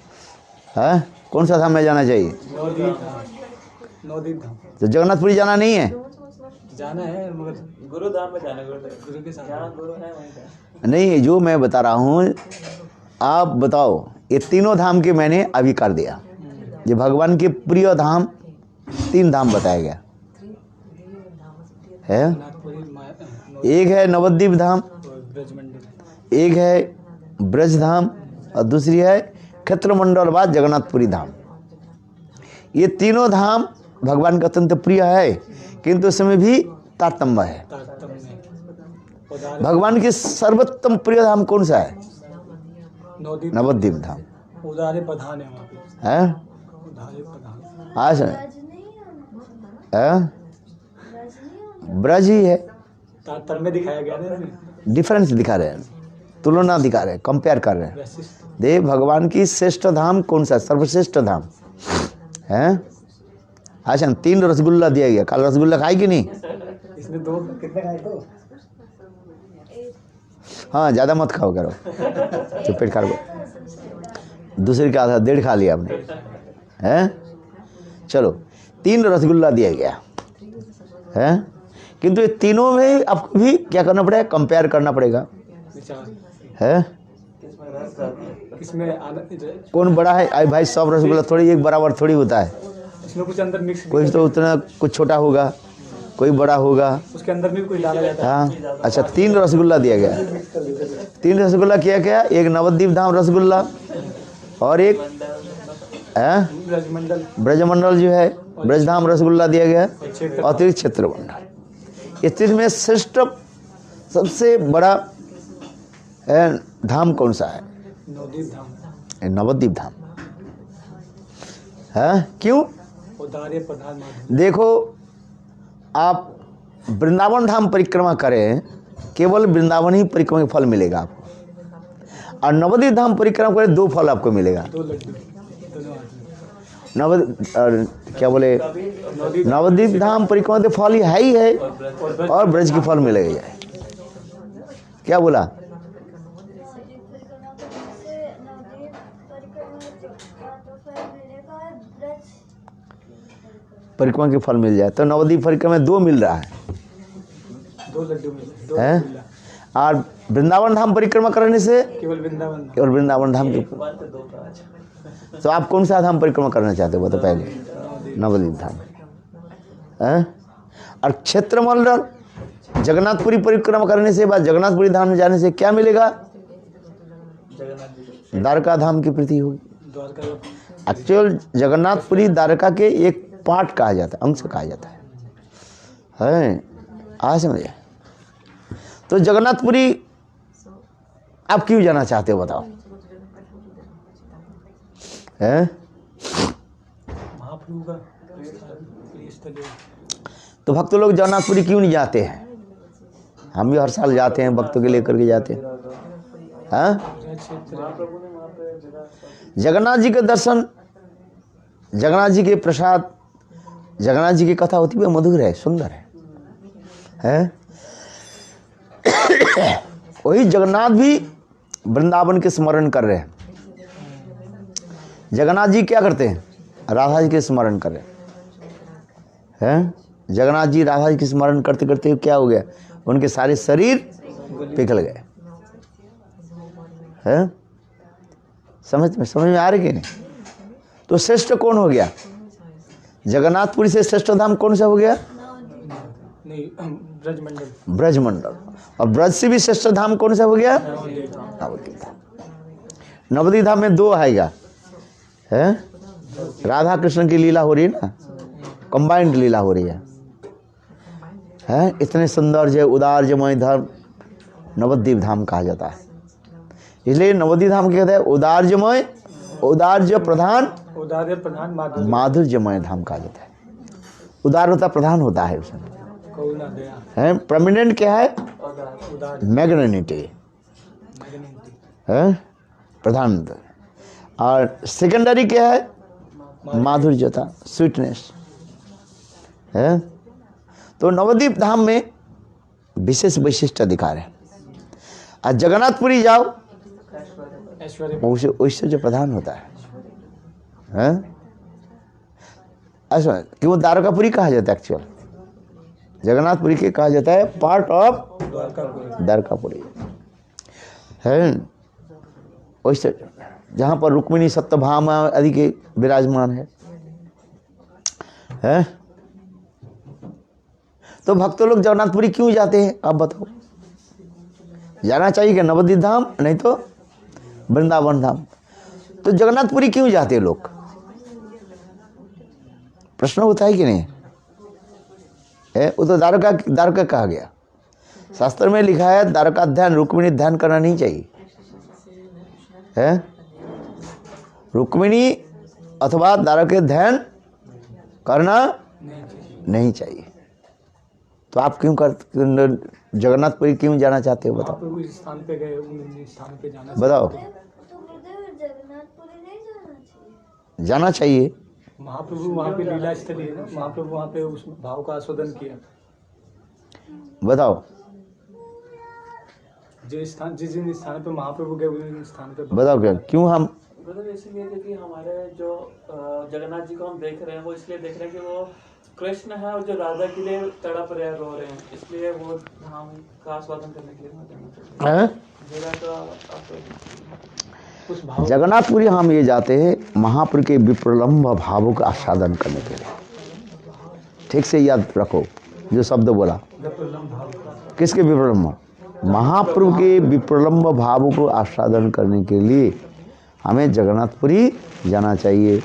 है कौन सा धाम में जाना चाहिए? नवदीप धाम, नवदीप धाम तो जगन्नाथपुरी जाना नहीं है? जाना है मगर गुरुधाम में जाना, गुरु के साथ जहाँ गुरु है वहीं का। नहीं, जो मैं बता रहा हूँ आप बताओ, ये तीनों धाम के मैंने अभी कर दिया। ये भगवान के प्रिय धाम 3 धाम बताया गया है। एक है नवद्वीप धाम, ब्रजमंडल, एक है ब्रज धाम और दूसरी है क्षेत्रमंडल बाद जगन्नाथपुरी धाम। ये तीनों धाम भगवान का अत्यंत प्रिय है, किंतु इसमें भी तारतम्य है। भगवान के सर्वोत्तम प्रिय धाम कौन सा है? नवद्वीप धाम। उदारे प्रधान है वहाँ पे, है उदारे प्रधान। आज ब्रज नहीं है, है ब्रज नहीं है। ब्रज ही है, तारतम्य दिखाया गया ना इसमें। डिफरेंस दिखा रहे हैं, तुलना दिखा रहे हैं, कंपेयर कर रहे हैं। वैशिष्ट देव भगवान की श्रेष्ठ धाम कौन सा? सर्वश्रेष्ठ धाम है। अच्छा 3 रसगुल्ला दिया गया, कल रसगुल्ला खाई कि नहीं? इसमें 2 कितने खाए तो? हाँ ज़्यादा मत खाओ करो, तो पेट खराब। दूसरे का आधा 1.5 खा लिया आपने हैं। चलो 3 रसगुल्ला दिया गया है, किंतु ये तीनों में आपको भी क्या करना पड़ेगा? कंपेयर करना पड़ेगा विचार है। इसमें आनंद, कौन बड़ा है? आई भाई, सब रसगुल्ला थोड़ी एक बराबर थोड़ी होता है। इसमें कुछ अंदर मिक्स, कोई तो उतना कुछ छोटा होगा, कोई बड़ा होगा। उसके अंदर भी कुछ डाला जाता है। हाँ अच्छा 3 रसगुल्ला दिया गया। 3 रसगुल्ला किया गया, एक नवद्वीप धाम रसगुल्ला और एक है ब्रजमंडल, ब्रजमंडल जो है ब्रजधाम रसगुल्ला दिया गया, अतिरिक्त क्षेत्रमंडल। इस चीज में श्रेष्ठ सबसे बड़ा धाम कौन सा है? नवदीप धाम, नवद्वीप धाम है। क्यों? उदारे प्रधान माधव। देखो आप वृंदावन धाम परिक्रमा करें, केवल वृंदावन ही परिक्रमा का फल मिलेगा आपको, और नवद्वीप धाम परिक्रमा करें 2 फल आपको मिलेगा। 2 लड्डू दोनों हाथ में। क्या बोले, नवद्वीप धाम परिक्रमा के फल ही है ही है, और ब्रज की फल मिलेगा। क्या बोला? नवदीप परिक्रमा तो फिर मिलेगा ब्रज परिक्रमा के फल मिल जाए तो नवद्वीप परिक्रमा में 2 मिल रहा है 2 लड्डू मिले, 2 हैं? रसगुल्ला। और वृंदावन धाम परिक्रमा करने से केवल वृंदावन, केवल वृंदावन धाम के। तो आप कौन सा धाम परिक्रमा करना चाहते हो? तो पहले नवद्वीप धाम है। और क्षेत्रमंडल जगन्नाथपुरी परिक्रमा करने से बाद जगन्नाथपुरी धाम में जाने से क्या मिलेगा? द्वारका धाम की प्रीति होगी। द्वारका एक्चुअल जगन्नाथपुरी द्वारका के एक पार्ट कहा जाता है, अंश कहा जाता है। आज समझे? तो जगन्नाथपुरी आप क्यों जाना चाहते हो बताओ? हैं? महाप्रभु का प्रिय स्थल है। तो भक्त लोग जगन्नाथपुरी क्यों नहीं जाते हैं? हम भी हर साल जाते हैं, भक्तों के लेकर के जाते हैं। हाँ? जगन्नाथ जी के दर्शन, जगन्नाथ जी के प्रसाद, जगन्नाथ जी की कथा होती है, मधुर है, सुंदर है? वही जगन्नाथ भी वृंदावन के स्मरण कर रहे हैं। जगन्नाथ जी क्या करते हैं? राधा जी के स्मरण कर रहे हैं। जगन्नाथ जी राधा जी के स्मरण करते करते क्या हो गया? उनके सारे शरीर पिघल गए हैं। समझ में आ रही कि नहीं? तो श्रेष्ठ कौन हो गया? जगन्नाथपुरी से श्रेष्ठ धाम कौन सा हो गया? नहीं, ब्रजमंडल, ब्रजमंडल। और ब्रज से भी श्रेष्ठ धाम कौन सा हो गया? नवद्वीप धाम। नवद्वीप धाम में 2 आएगा है। राधा कृष्ण की लीला हो रही है ना, कंबाइंड लीला हो रही है। इतने सुंदर जो उदार्यमय धाम नवद्वीप धाम कहा जाता है। इसलिए नवद्वीप धाम क्या कहते हैं? उदार्यमय, उदार्य प्रधान, उदारे प्रधान माधव, माधुर्यमय धाम कहा जाता है। उदार होता प्रधान होता है उसमें करुणा दया, है। प्रोमिनेंट क्या है? उदार मैग्नेनिटी है, प्रधान। और सेकेंडरी क्या है? माधुर्य था, स्वीटनेस है। तो नवद्वीप धाम में विशेष वैशिष्ट अधिकार है। आज जगन्नाथपुरी जाओ, ऐश्वर्य ऐश्वर्य प्रधान होता है? ऐसा क्यों द्वारकापुरी कहा जाता है? एक्चुअल जगन्नाथपुरी के कहा जाता है पार्ट ऑफ द्वारकापुरी है। वैसे जहाँ पर रुक्मिणी सत्यभामा आदि के विराजमान है। तो भक्त लोग जगन्नाथपुरी क्यों जाते हैं आप बताओ? जाना चाहिए क्या नवद्वीप धाम, नहीं तो वृंदावन धाम। तो जगन्नाथपुरी क्यों जाते हैं लोग? प्रश्न होता है कि नहीं है? वो तो द्वारका कहा गया। शास्त्र में लिखा है द्वारका ध्यान, रुक्मिणी ध्यान करना नहीं चाहिए है। रुक्मिणी अथवा द्वारका ध्यान करना नहीं चाहिए। तो आप क्यों जगन्नाथपुरी क्यों जाना चाहते हो बताओ? महाप्रभु जिस स्थान पे गए उन स्थान पे जाना बताओ। तो गुरुदेव जगन्नाथपुरी नहीं जाना चाहिए? जाना चाहिए। महाप्रभु वहाँ पे लीला स्थली है ना, महाप्रभु वहाँ पे उस भाव का आस्वादन किया। बताओ जिस जिन स्थान पे महाप्रभु गए उन स्थान पे बताओ क्या क्यों हम मतलब इसलिए क्योंकि हमारे जो जगन्नाथ जी को हम देख रहे हैं वो इसलिए देख रहे हैं कि वो कृष्ण है और जो राधा के लिए तड़प रहे हैं, रो रहे हैं, इसलिए वो धाम का आस्वादन करने के लिए वहाँ जाना चाहिए। मेरा तो उस भाव जगन्नाथपुरी हम ये जाते हैं महापुर के विप्रलम्ब भावों का आस्वादन करने के लिए। ठीक से याद रखो जो शब्द बोला, किसके विप्रलम्ब? महाप्रभु के विप्रलम्ब भावों को आस्वादन करने के लिए हमें जगन्नाथपुरी जाना चाहिए।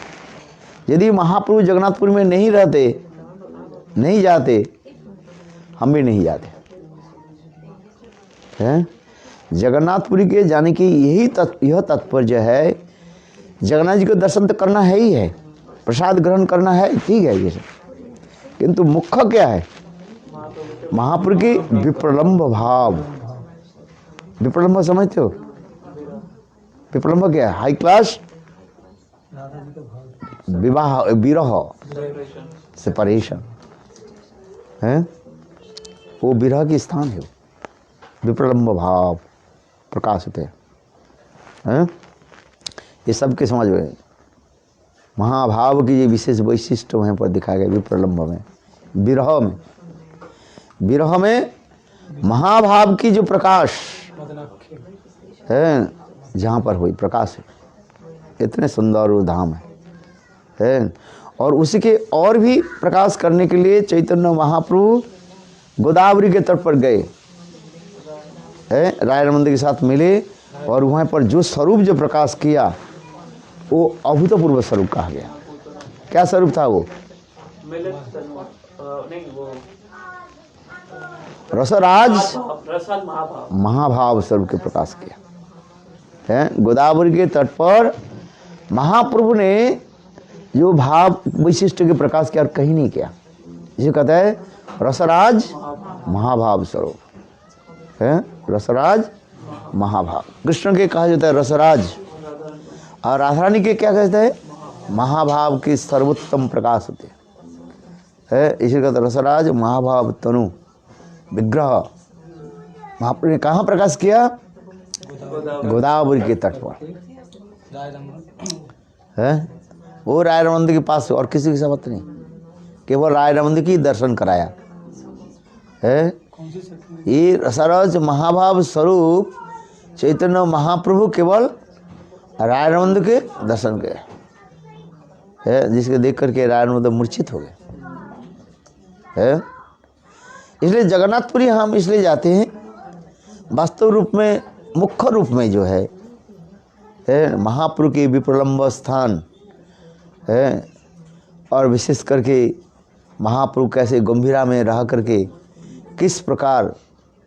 यदि महाप्रभु जगन्नाथपुरी में नहीं रहते, नहीं जाते, हम भी नहीं जाते हैं। जगन्नाथपुरी के जाने की यह तात्पर्य है, जगन्नाथ जी को दर्शन तो करना है ही है, प्रसाद ग्रहण करना है, ठीक है ये सब, किंतु मुख्य क्या है? महाप्रभु की विप्रलम्ब भाव। विप्रलम्ब समझते हो? विप्रलम्ब क्या है? हाई क्लास विवाह, विरह, सेपरेशन है, वो विरह की स्थान है। विप्रलम्ब भाव प्रकाशित है। ये सबके समझ में महाभाव की ये विशेष वैशिष्ट वहाँ पर दिखाया गया। विप्रलम्ब में, विरह में महाभाव की जो प्रकाश है, जहाँ पर हुई प्रकाश है, इतने सुंदर वो धाम है। और उसी के और भी प्रकाश करने के लिए चैतन्य महाप्रभु गोदावरी के तट पर गए, राय मंदिर के साथ मिले, और वहाँ पर जो स्वरूप जो प्रकाश किया वो अभूतपूर्व स्वरूप कहा गया। क्या स्वरूप था वो? रसराज महाभाव स्वरूप के प्रकाश किया है। गोदावरी के तट पर महाप्रभु ने जो भाव विशिष्ट के प्रकाश किया और कहीं नहीं किया, जिसे कहता है रसराज महाभाव स्वरूप है। रसराज महाभाव कृष्ण के कहा जाता है रसराज, और राधा रानी के क्या कहते हैं? महाभाव की सर्वोत्तम प्रकाश होते है। इसी कहते रसराज महाभाव तनु विग्रह। महाप्रभु ने कहाँ प्रकाश किया? गोदावरी के तट पर है। वो राय मंदिर के पास, और किसी की समझ नहीं, केवल राय मंदिर की दर्शन कराया है। ये रसराज महाभाव स्वरूप चैतन्य महाप्रभु केवल राय मंदिर के दर्शन किए है, जिसके देख करके राय मंदिर मूर्छित हो गए है। इसलिए जगन्नाथपुरी हम इसलिए जाते हैं, वास्तव रूप में मुख्य रूप में जो है महाप्रभु के विप्रलम्ब स्थान है, और विशेष करके महाप्रभु कैसे गंभीरा में रह करके किस प्रकार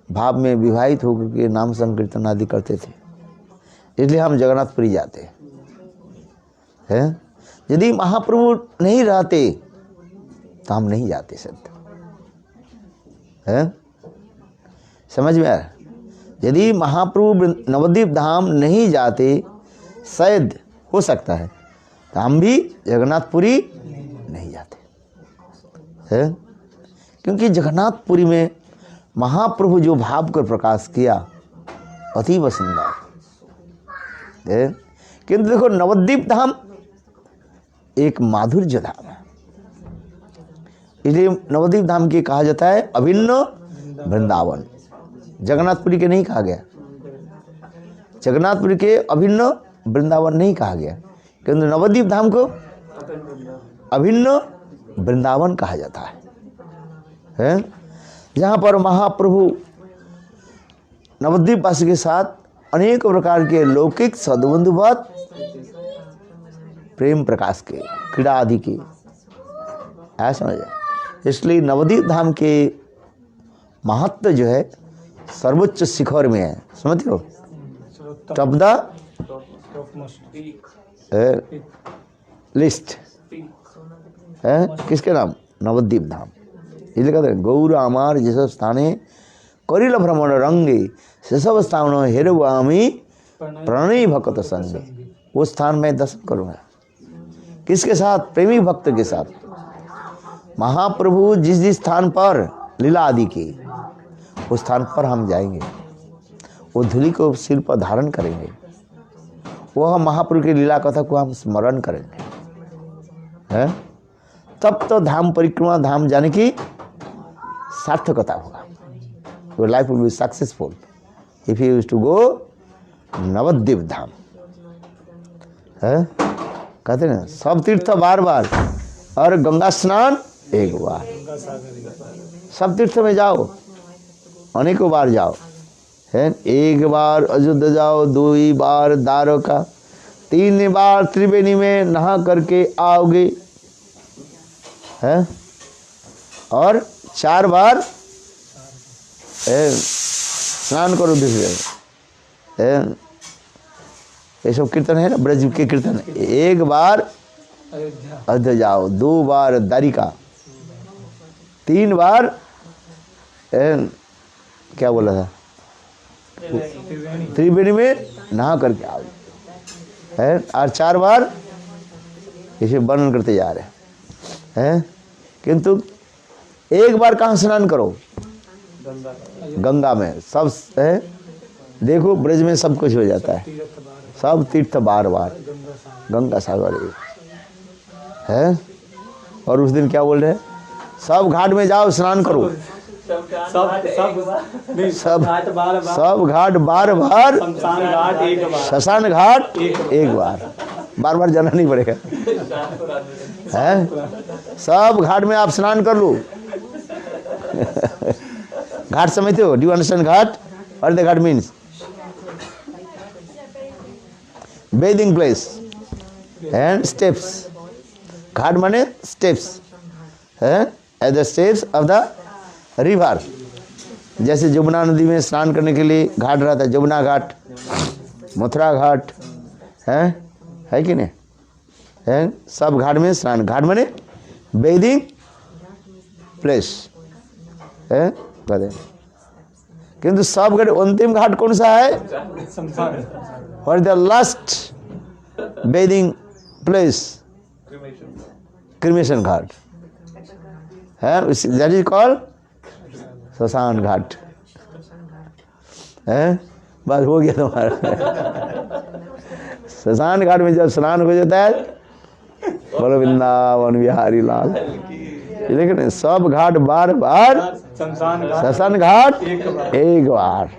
भाव में विवाहित होकर के नाम संकीर्तन आदि करते थे, इसलिए हम जगन्नाथपुरी जाते हैं। यदि महाप्रभु नहीं रहते तो हम नहीं जाते सत्य है। समझ में आया? यदि महाप्रभु नवद्वीप धाम नहीं जाते, शायद हो सकता है तो हम भी जगन्नाथपुरी नहीं जाते हैं, क्योंकि जगन्नाथपुरी में महाप्रभु जो भाव कर प्रकाश किया अतीब सुंदर है। किंतु देखो नवद्वीप धाम एक माधुर्य धाम है, इसलिए नवद्वीप धाम के कहा जाता है अभिन्न वृंदावन। जगन्नाथपुरी के नहीं कहा गया, जगन्नाथपुरी के अभिन्न वृंदावन नहीं कहा गया, किंतु नवद्वीप धाम को अभिन्न वृंदावन कहा जाता है, जहाँ पर महाप्रभु नवद्वीप वासी के साथ अनेक प्रकार के लौकिक सद्बंधुवत प्रेम प्रकाश के क्रीड़ा आदि के ऐसा समझे। इसलिए नवद्वीप धाम के महत्व जो है सर्वोच्च शिखर में है, समझते हो। टॉप द लिस्ट है किसके नाम? नवद्वीप धाम। इसलिए कहते हैं गौर आमार जेसब स्थाने करिल भ्रमण रंगे सेसब स्थान हेरवामी प्रणयी भक्त संगे। वो स्थान में दर्शन करूँगा किसके साथ? प्रेमी भक्त के साथ। महाप्रभु जिस जिस स्थान पर लीला आदि की, उस स्थान पर हम जाएंगे, वो धूलि को सिर पर धारण करेंगे, वह महाप्रभु की लीला कथा को हम स्मरण करेंगे, है? तब तो धाम परिक्रमा, धाम जाने की सार्थकता होगा। Your life will be successful if you used to go Navadwip Dham, है? कहते हैं सब तीर्थ बार बार और गंगा स्नान एक बार। सब तीर्थ में जाओ, अनेकों बार जाओ, है? एक बार अयोध्या जाओ, 2 बार द्वारका, 3 बार त्रिवेणी में नहा करके आओगे, है? और 4 बार स्नान करो दूसरे, ये सब कीर्तन है ना, ब्रज के कीर्तन। 1 बार अयोध्या जाओ, 2 बार द्वारिका, 3 बार क्या बोला था, त्रिवेणी में नहा करके आओ, है? और 4 बार इसे वर्णन करते जा रहे हैं। किंतु 1 बार कहाँ स्नान करो? गंगा में। सब है, देखो ब्रज में सब कुछ हो जाता है, सब तीर्थ बार बार गंगा सागर है। और उस दिन क्या बोल रहे हैं? सब घाट में जाओ, स्नान करो, सब घाट बार बार, शमशान घाट 1 बार, बार बार जाना नहीं पड़ेगा, है? सब घाट में आप स्नान कर लो। घाट समझते हो? Do you understand ghat? What the ghat means? Bathing place and steps. Ghat माने स्टेप्स, है? At the steps of the river. जैसे जमुना नदी में स्नान करने के लिए घाट रहता है, जमुना घाट, मथुरा घाट, है कि नहीं? है? सब घाट में स्नान। घाट माने बेदिंग प्लेस, है? किंतु सब घाट, अंतिम घाट कौन सा है? What the last bathing place? Cremation ghat, है? दैट इज कॉल्ड शमशान घाट, है? बस हो गया तुम्हारा। शमशान घाट में जब स्नान हो जाता है, बोलो वृंदावन बिहारी लाल। लेकिन सब घाट बार बार, शमशान घाट 1 बार,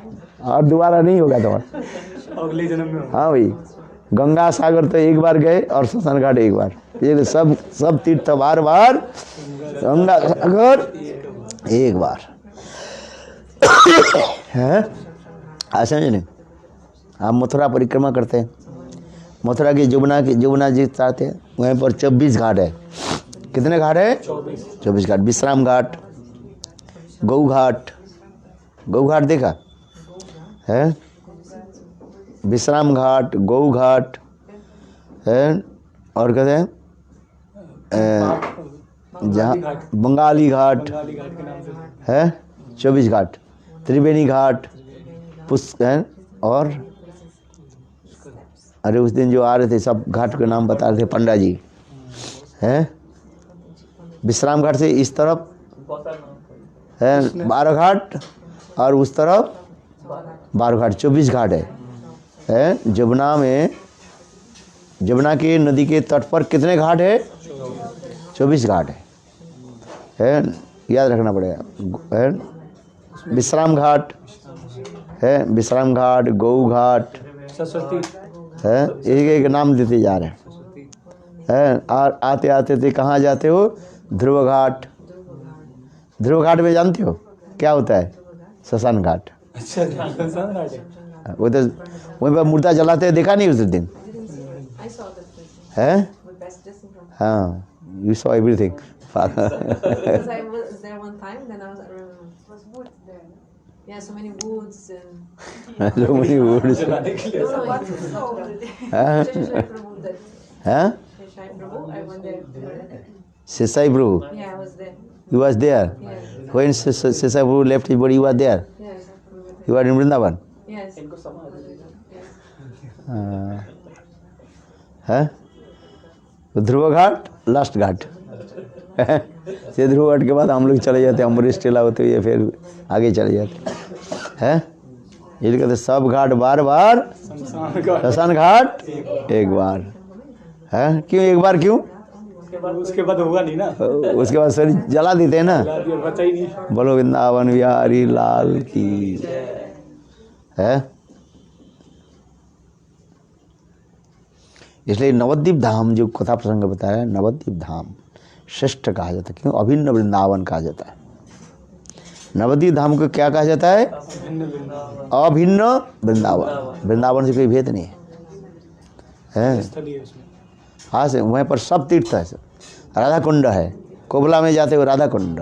और दोबारा नहीं होगा तुम्हारा अगले जन्म में। हाँ भाई, गंगा सागर तो 1 बार गए और शमशान घाट 1 बार। ये सब तीर्थ बार बार, गंगा सागर 1 बार, है? ऐसा नहीं। आप मथुरा परिक्रमा करते हैं, मथुरा की जमुना जी चाहते हैं, वहीं पर 24 घाट है। कितने घाट है? 24 घाट। विश्राम घाट, गौ घाट, गौ घाट देखा है? विश्राम घाट, गौ घाट, है? और कहते हैं जहाँ बंगाली घाट है, 24 घाट, त्रिवेणी घाट, पुष्कर, और अरे उस दिन जो आ रहे थे सब घाट के नाम बता रहे थे पंडा जी हैं। विश्राम घाट से इस तरफ बहुत सारे नाम है 12 घाट और उस तरफ 12 घाट 24 घाट है। जमुना में, जमुना के नदी के तट पर कितने घाट है? 24 घाट है याद रखना पड़ेगा है। विश्राम घाट है, विश्राम घाट, गौ घाट सरस्वती है, एक एक नाम देते जा रहे हैं। और आते आते थे कहाँ जाते हो? ध्रुव घाट। ध्रुव घाट में जानते हो क्या होता है? श्मशान घाट। अच्छा संसार घाट है। वो तो वहीं पर मुर्दा जलाते हैं, देखा नहीं उस दिन है? हाँ, you saw everything. Because I was there one time, then I was woods there. Yeah, so many woods and so many words जलाने के लिए no, it's हाँ? Sheshai Prabhu that हाँ? Sheshai Prabhu. I went there. Sesai Prabhu, Yeah, I was there. you was there Yeah, when Sesai Prabhu left his body, you were there, yes, we were there. you were in Vrindavan. Yes, इनको समाधि दी yes. है? तो ध्रुव घाट last घाट से ध्रुव घाट के बाद हम लोग चले जाते हैं, अमरीश टीला होते हुए फिर आगे चले जाते हैं। ये कहते सब घाट बार बार, शमशान घाट श्मशान घाट एक बार है। क्यों एक बार? क्यों? उसके बाद होगा नहीं ना, उसके बाद शरीर जला देते हैं ना। जला दिया, बचा ही नहीं। बोलो वृंदावन बिहारी लाल की है। इसलिए नवद्वीप धाम जो कथा प्रसंग बताया, नवद्वीप धाम श्रेष्ठ कहा जाता है। क्यों? अभिन्न वृंदावन कहा जाता है। नवद्वीप धाम को क्या कहा जाता है? अभिन्न वृंदावन। वृंदावन से कोई भेद नहीं है। स्थली है उसमें। हाँ से वहीं पर सब तीर्थ है। राधा कुंड है, कोबला में जाते हो राधा कुंड।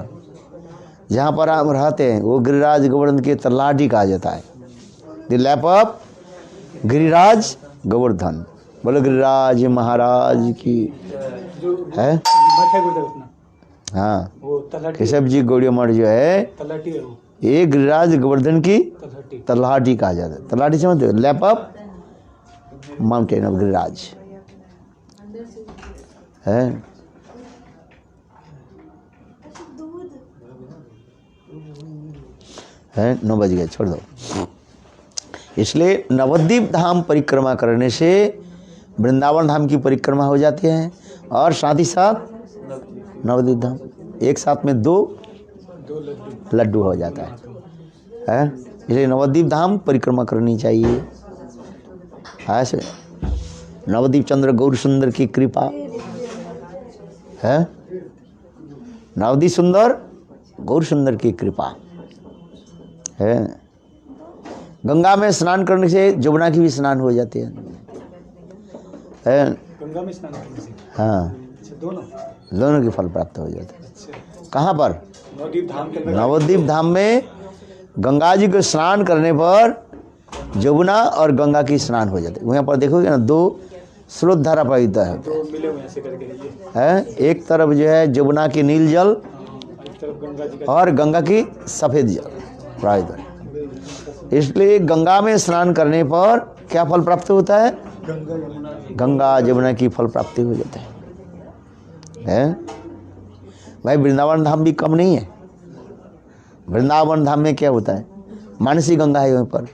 जहाँ पर हम रहते हैं वो गिरिराज गोवर्धन के तलाटी कहा जाता है। The lap of Giriraj Govardhan. बोलो गिरिराज महाराज की जो है। मठ है उधर अपना, हाँ, वो तलाटी, केशव जी गौड़ी मठ जो है तलाटी है वो, ये गिरिराज गोवर्धन की तलाटी। तलाटी कहा जाता है। तलाटी समझते हो? Lap of mountain of Giriraj है। है 9 बज गए, छोड़ दो। इसलिए नवद्वीप धाम परिक्रमा करने से वृंदावन धाम की परिक्रमा हो जाती है और साथ ही साथ नवद्वीप धाम एक साथ में दो लड्डू हो जाता है। इसलिए नवद्वीप धाम परिक्रमा करनी चाहिए। ऐसे नवद्वीप चंद्र गौर सुंदर की कृपा है। नवद्वीप सुंदर गौर सुंदर की कृपा है। गंगा में स्नान करने से जमुना की भी स्नान हो जाती है। गंगा में स्नान करने से हाँ, अच्छा, दोनों के फल प्राप्त हो जाते हैं। अच्छा, कहाँ पर? नवद्वीप धाम के अंदर। नवद्वीप धाम में गंगा जी को स्नान करने पर जमुना और गंगा की स्नान हो जाते हैं। वहाँ पर देखोगे ना, दो स्रोत धारा प्रवाहित है। तो मिले हुए ऐसे करके ये, है एक तरफ जो है जमुना की नील जल एक तरफ गंगा जी का, और गंगा की सफ़ेद जल प्रवाहित है। इसलिए गंगा में स्नान करने पर क्या फल प्राप्त होता है? गंगा जमुना की फल प्राप्ति हो जाता है। भाई वृंदावन धाम भी कम नहीं है। वृंदावन धाम में क्या होता है? मानसी गंगा है वहीं पर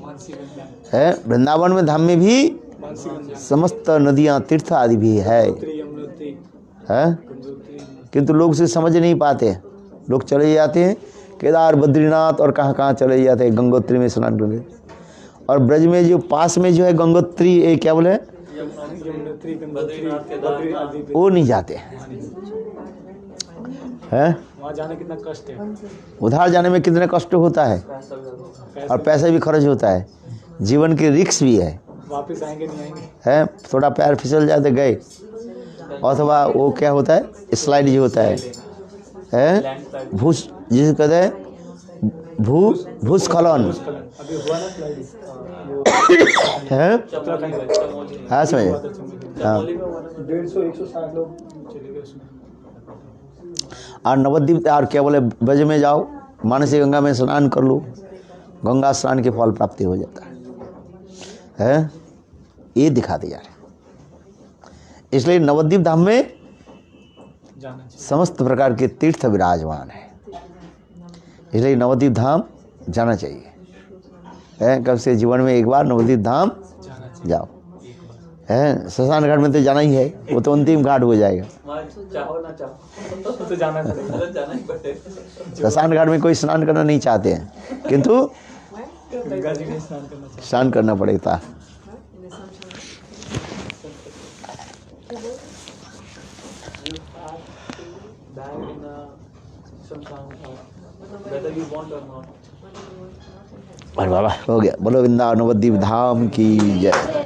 मानसी गंगा, है। वृंदावन में धाम में भी मानसी गंगा, समस्त नदियाँ तीर्थ आदि भी है यमुनोत्री, है। गंगोत्री, किंतु लोग उसे समझ नहीं पाते। लोग चले जाते हैं केदार बद्रीनाथ और कहाँ कहाँ चले जाते हैं गंगोत्री में स्नान करने। और ब्रज में जो पास में जो है गंगोत्री, ये क्या बोले, यमुनोत्री, गंगोत्री, बद्री आदि पे वो नहीं जाते हैं। वहाँ जाना कितना कष्ट है, उधार जाने में कितने कष्ट होता है और पैसा भी खर्च होता है। जीवन की रिस्क भी है। वापस आएंगे नहीं आएंगे। है थोड़ा पैर फिसल जाते गए, अथवा वो क्या होता है, स्लाइड जो होता है भूस, जिसे कहते हैं भूस्खलन अभी हुआ ना फ्लाइट, है। हाँ समझे। हाँ, 150-160 लोग चले गए उसमें। और नवद्वीप और क्या बोले, ब्रज में जाओ, मानसी गंगा में स्नान कर लो, गंगा स्नान के फल प्राप्ति हो जाता है। ये दिखाते जा रहे। इसलिए नवद्वीप धाम में जाना चाहिए। समस्त प्रकार के तीर्थ विराजमान है, इसलिए नवद्वीप धाम जाना चाहिए। है कब से जीवन में एक बार नवद्वीप धाम जाओ। है शमशान घाट में तो जाना ही है, वो तो अंतिम घाट हो जाएगा। चाहो ना चाहो तो जाना पड़ेगा। जाना ही पड़ेगा। शमशान घाट में कोई स्नान करना नहीं चाहते हैं, किंतु गंगा जी में स्नान करना चाहिए। स्नान करना पड़ेगा। In Assumption. You have to die in a Shamshan Ghat, whether you want or not. अरे बाबा हो गया, बोलो वृंदावन नवद्वीप धाम की जय।